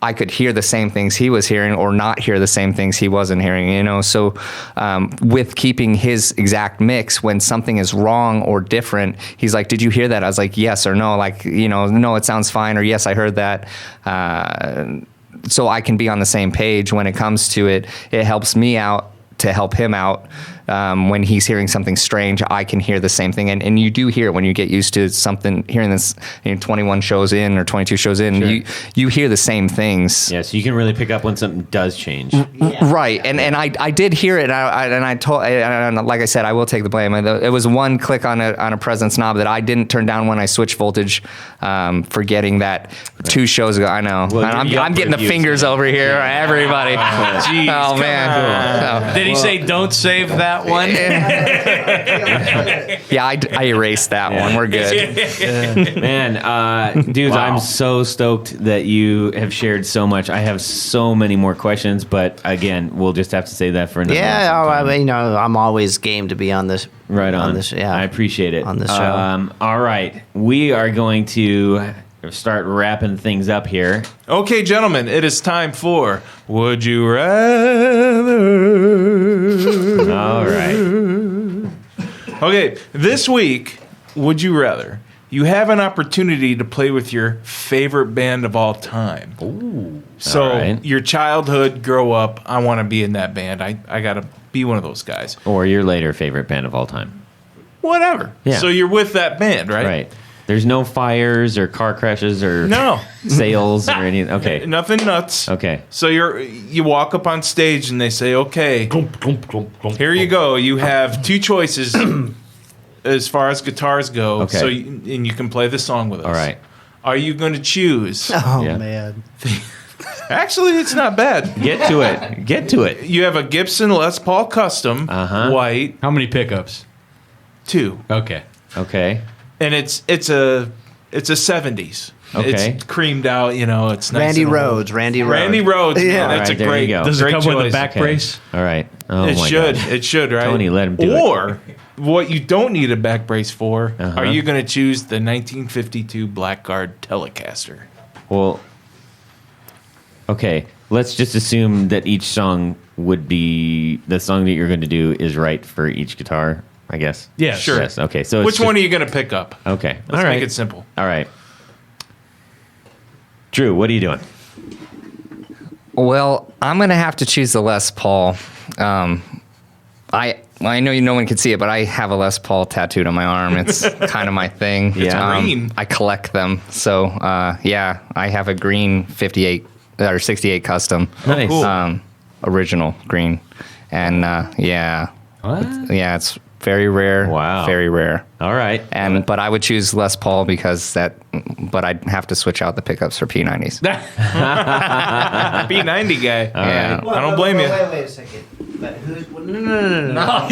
I could hear the same things he was hearing or not hear the same things he wasn't hearing, you know? So with keeping his exact mix, when something is wrong or different, he's like, did you hear that? I was like, yes or no. Like, you know, no, it sounds fine, or yes, I heard that. So I can be on the same page when it comes to it. It helps me out to help him out. When he's hearing something strange, I can hear the same thing. And you do hear it when you get used to something, hearing this 21 shows in or 22 shows in, Sure. you hear the same things. Yeah, so you can really pick up when something does change. Right. And I did hear it. And I told, and like I said, I will take the blame. It was one click on a presence knob that I didn't turn down when I switched voltage, forgetting that 2 shows ago. I know. Well, and you're I'm getting the fingers over here, everybody. Jeez, Oh, man. Did he say don't save that one? Yeah, I erased that one. We're good. Man, dudes, Wow. I'm so stoked that you have shared so much. I have so many more questions, but again, we'll just have to save that for another one Yeah, sometime. I mean, I'm always game to be on this. Right on. this. Yeah, I appreciate it. on this show. All right. We are going to start wrapping things up here. Okay, gentlemen, it is time for Would You Rather? All right. Okay, this week, Would You Rather? You have an opportunity to play with your favorite band of all time. Ooh. So, All right. your childhood, grow up, I want to be in that band. I got to be one of those guys. Or your later favorite band of all time. Whatever. Yeah. So, you're with that band, right? Right. There's no fires or car crashes or No. sales or anything. Okay. Nothing nuts. Okay. So you walk up on stage and they say, okay, here you go. You have 2 choices as far as guitars go. Okay. So and you can play the song with us. All right. Are you going to choose? Oh Yeah. man. Actually, it's not bad. Get to it. Get to it. You have a Gibson Les Paul Custom, white, How many pickups? 2. Okay. Okay. And it's a 70s. Okay. It's creamed out, you know, it's nice. Randy and old. Rhodes. Randy Rhodes. Randy Rhodes. Yeah. Yeah. That's All right, a there great. you go. Does it great come with a choice. back brace? All right. Oh, It my should. God. It should, right? Tony, let him do it. Or what you don't need a back brace for, Uh-huh. are you going to choose the 1952 Blackguard Telecaster? Well, okay. Let's just assume that each song would be the song that you're going to do is right for each guitar, I guess. Yes. Sure. Yes. Okay. So Which one are you going to pick up? Okay. Let's All right. make it simple. All right. Drew, what are you doing? Well, I'm gonna have to choose the Les Paul. I know no one can see it, but I have a Les Paul tattooed on my arm. It's kind of my thing. Yeah. Green. I collect them, so yeah, I have a green 58 or 68 custom, Nice. cool. original green, and yeah, yeah, it's very rare. Wow. very rare. All right. But I would choose Les Paul because but I'd have to switch out the pickups for P90s. B90 guy. Yeah. I don't blame you. Wait a second. But who's? No.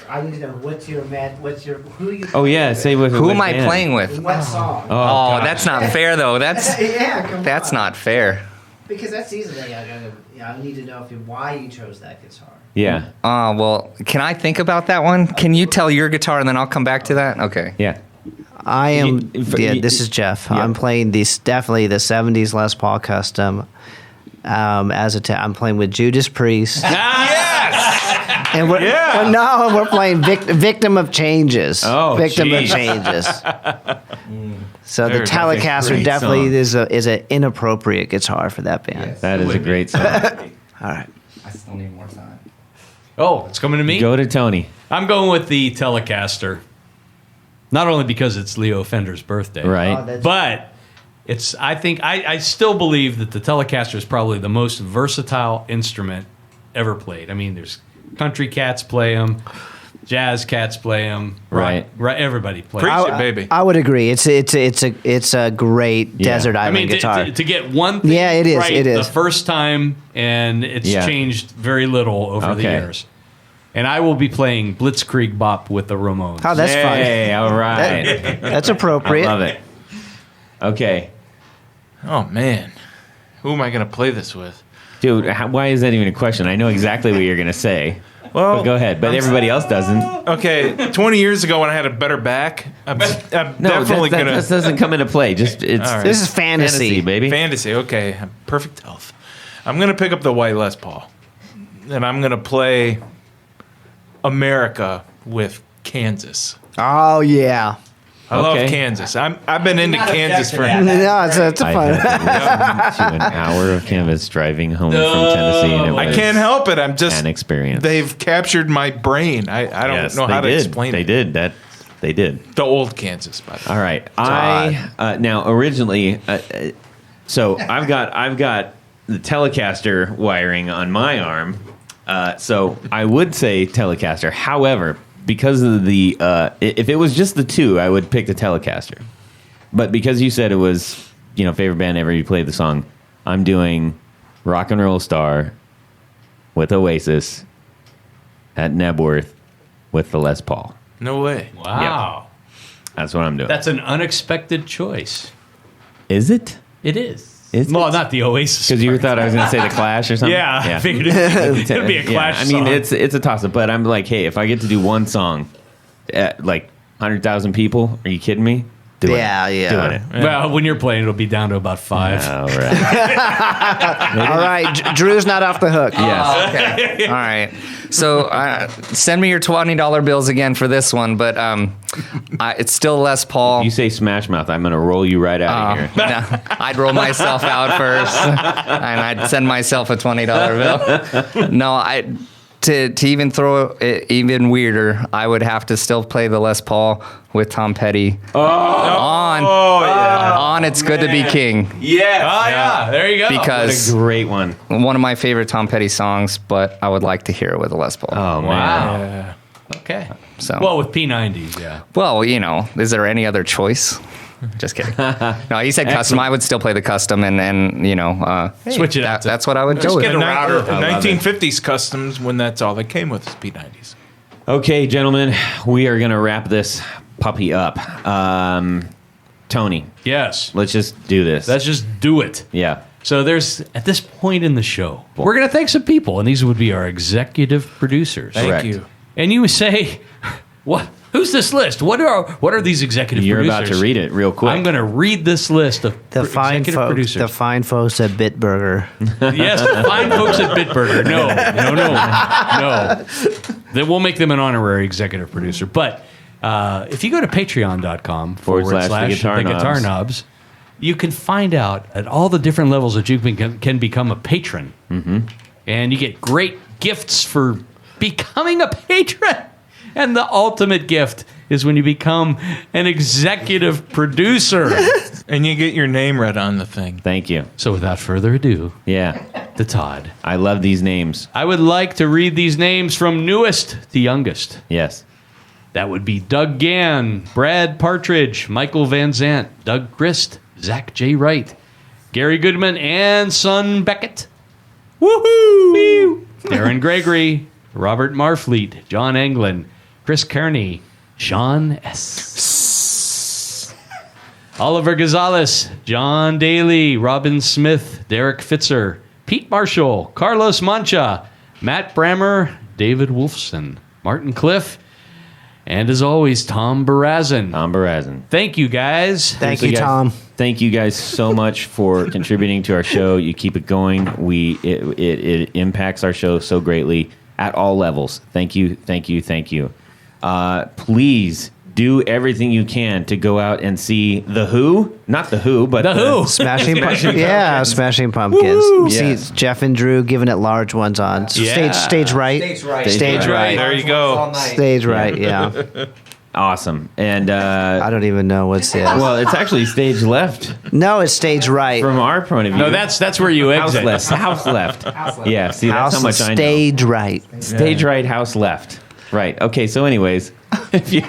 I need to know what's your who you? Oh yeah. Say with Who what am I band? playing with? What song? Oh, that's not fair though. That's Yeah, that's not fair. because that's easily. I need to know why you chose that guitar. Yeah. Well, can I think about that one? Can you tell your guitar and then I'll come back to that? Okay. Yeah. I am. You- This is Jeff. Yeah. I'm playing definitely the '70s Les Paul Custom. I'm playing with Judas Priest. And we're playing Victim of Changes. Oh, Victim geez. of Changes. So They're the Telecaster great definitely song. is an inappropriate guitar for that band. Yes. That is a great song. All right. I still need more time. Oh, it's coming to me? Go to Tony. I'm going with the Telecaster. Not only because it's Leo Fender's birthday. Right. But I still believe that the Telecaster is probably the most versatile instrument ever played. I mean, there's country cats play them, jazz cats play them, Right. everybody plays Preach 'em. it, baby. I would agree. It's a great desert I island mean, guitar. to get one thing Yeah, it is, right it is. the first time, and it's Yeah. changed very little over the Okay. years. And I will be playing Blitzkrieg Bop with the Ramones. Oh, that's Hey, fun. all right. That's I appropriate. love it. Okay. Oh man, who am I gonna play this with? Dude, why is that even a question? I know exactly what you're going to say. Well, But go ahead. But everybody else doesn't. Okay, 20 years ago when I had a better back, I'm No, definitely that gonna doesn't come into play. Just it's All right. This is fantasy. baby. fantasy. Okay, perfect health. I'm gonna pick up the white Les Paul, and I'm gonna play America with Kansas. Oh yeah. I love Okay. Kansas. I've been into Kansas for. No, it's a I fun. had to an hour of canvas driving home from Tennessee, and it was I can't help it. I'm just. an experience. They've captured my brain. I don't Yes, know how they to did. explain They it. did that. They did. The old Kansas, by the way. All right. Now originally, so I've got the Telecaster wiring on my arm. So I would say Telecaster. However, because of the if it was just the two, I would pick the Telecaster. But because you said it was favorite band ever, you played the song. I'm doing Rock and Roll Star with Oasis at Nebworth with the Les Paul. No way. Wow. That's what I'm doing. That's an unexpected choice. Is it? It is. Is Well, it? not the Oasis. Because you thought I was going to say the Clash or something. Yeah, I figured it'd be a Clash I mean, song. it's a toss up. But I'm like, hey, if I get to do one song, like 100,000 people, are you kidding me? Doing it. Doing it. Well, when you're playing, it'll be down to about 5. All right. All right, Drew's not off the hook. Yes. Okay. All right. So send me your $20 bills again for this one, but it's still Les Paul. You say Smash Mouth, I'm going to roll you right out of here. No, I'd roll myself out first, and I'd send myself a $20 bill. No, to even throw it even weirder, I would have to still play the Les Paul with Tom Petty on It's Good to Be King. Yes. Oh, yeah. There you go. Because What a great one. one of my favorite Tom Petty songs, but I would like to hear it with a Les Paul. Oh, man. Wow. Okay. So, Well, with P90s, yeah. well, is there any other choice? Just kidding. No, he said custom. I would still play the custom, and Switch it up. that's what I would go with. get a router. The 1950s customs when that's all that came with is P90s. Okay, gentlemen, we are going to wrap this puppy up. Tony, Yes. let's just do this. Let's just do it. yeah. So there's, at this point in the show, we're going to thank some people, and these would be our executive producers. Thank Correct. you. And you say, what? Who's this list? What are these executive You're producers? about to read it real quick. I'm going to read this list of The fine executive folks, producers. the fine folks at Bitburger. Yes, the fine folks at Bitburger. No. Then we'll make them an honorary executive producer. But if you go to patreon.com / /The Guitar Knobs, you can find out at all the different levels that you can become a patron. Mm-hmm. And you get great gifts for becoming a patron. And the ultimate gift is when you become an executive producer. And you get your name read on the thing. Thank you. So without further ado, Yeah. to Todd. I love these names. I would like to read these names from newest to youngest. Yes. That would be Doug Gann, Brad Partridge, Michael Van Zant, Doug Christ, Zach J. Wright, Gary Goodman, and Son Beckett. Woohoo! Darren Gregory, Robert Marfleet, John Anglin, Chris Kearney, Sean S. Oliver Gonzalez, John Daly, Robin Smith, Derek Fitzer, Pete Marshall, Carlos Mancha, Matt Brammer, David Wolfson, Martin Cliff, and as always, Tom Barazin. Tom Barazin. Thank you, guys. Thank So you, guys, Tom. Thank you guys so much for contributing to our show. You keep it going. It impacts our show so greatly. at all levels. Thank you, thank you, thank you. Please do everything you can to go out and see The Who. Not The Who, but The Who. Smashing Pumpkins. Yeah, Smashing Pumpkins. Yes. See Jeff and Drew giving it large ones on Yeah. stage right. Stage right. Stage right. There you go. Stage right, yeah. awesome. And I don't even know what's it. well, it's actually stage left No, it's stage right. from our point of view. No, that's where you house exit. left. House left. Yeah, see, that's House how much I know. stage right. Stage right, house left. Right. Okay. So, anyways, if you,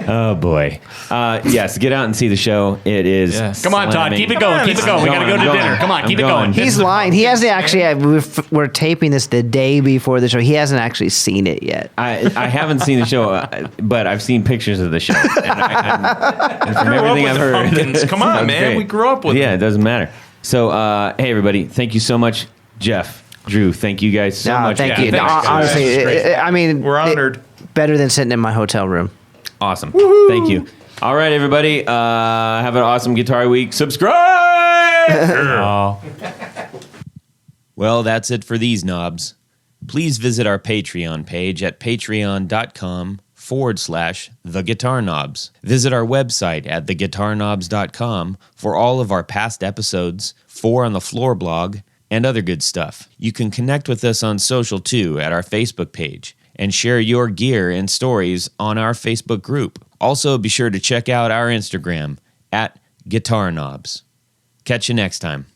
oh boy, yes, get out and see the show. It is. Yes. Come on, Todd. slamming. Keep it going. Keep it going. We got to go to dinner. Come on, keep it going. He's lying. He hasn't actually. We're taping this the day before the show. He hasn't actually seen it yet. I haven't seen the show, but I've seen pictures of the show. And from everything I've heard, Pumpkins. Come on, sounds man. great. We grew up with Yeah, them. it doesn't matter. So, hey, everybody, thank you so much, Jeff, Drew. Thank you guys so No, much. thank Yeah, you. thanks, No, guys. honestly, This is great. I mean, We're honored. Better than sitting in my hotel room. Awesome. Thank you. All right, everybody. Have an awesome Guitar Week. Subscribe. Oh. Well, that's it for these knobs. Please visit our Patreon page at patreon.com/The Guitar Knobs. Visit our website at theguitarknobs.com for all of our past episodes, 4 on the Floor blog, and other good stuff. You can connect with us on social too at our Facebook page and share your gear and stories on our Facebook group. Also, be sure to check out our Instagram at Guitar Knobs. Catch you next time.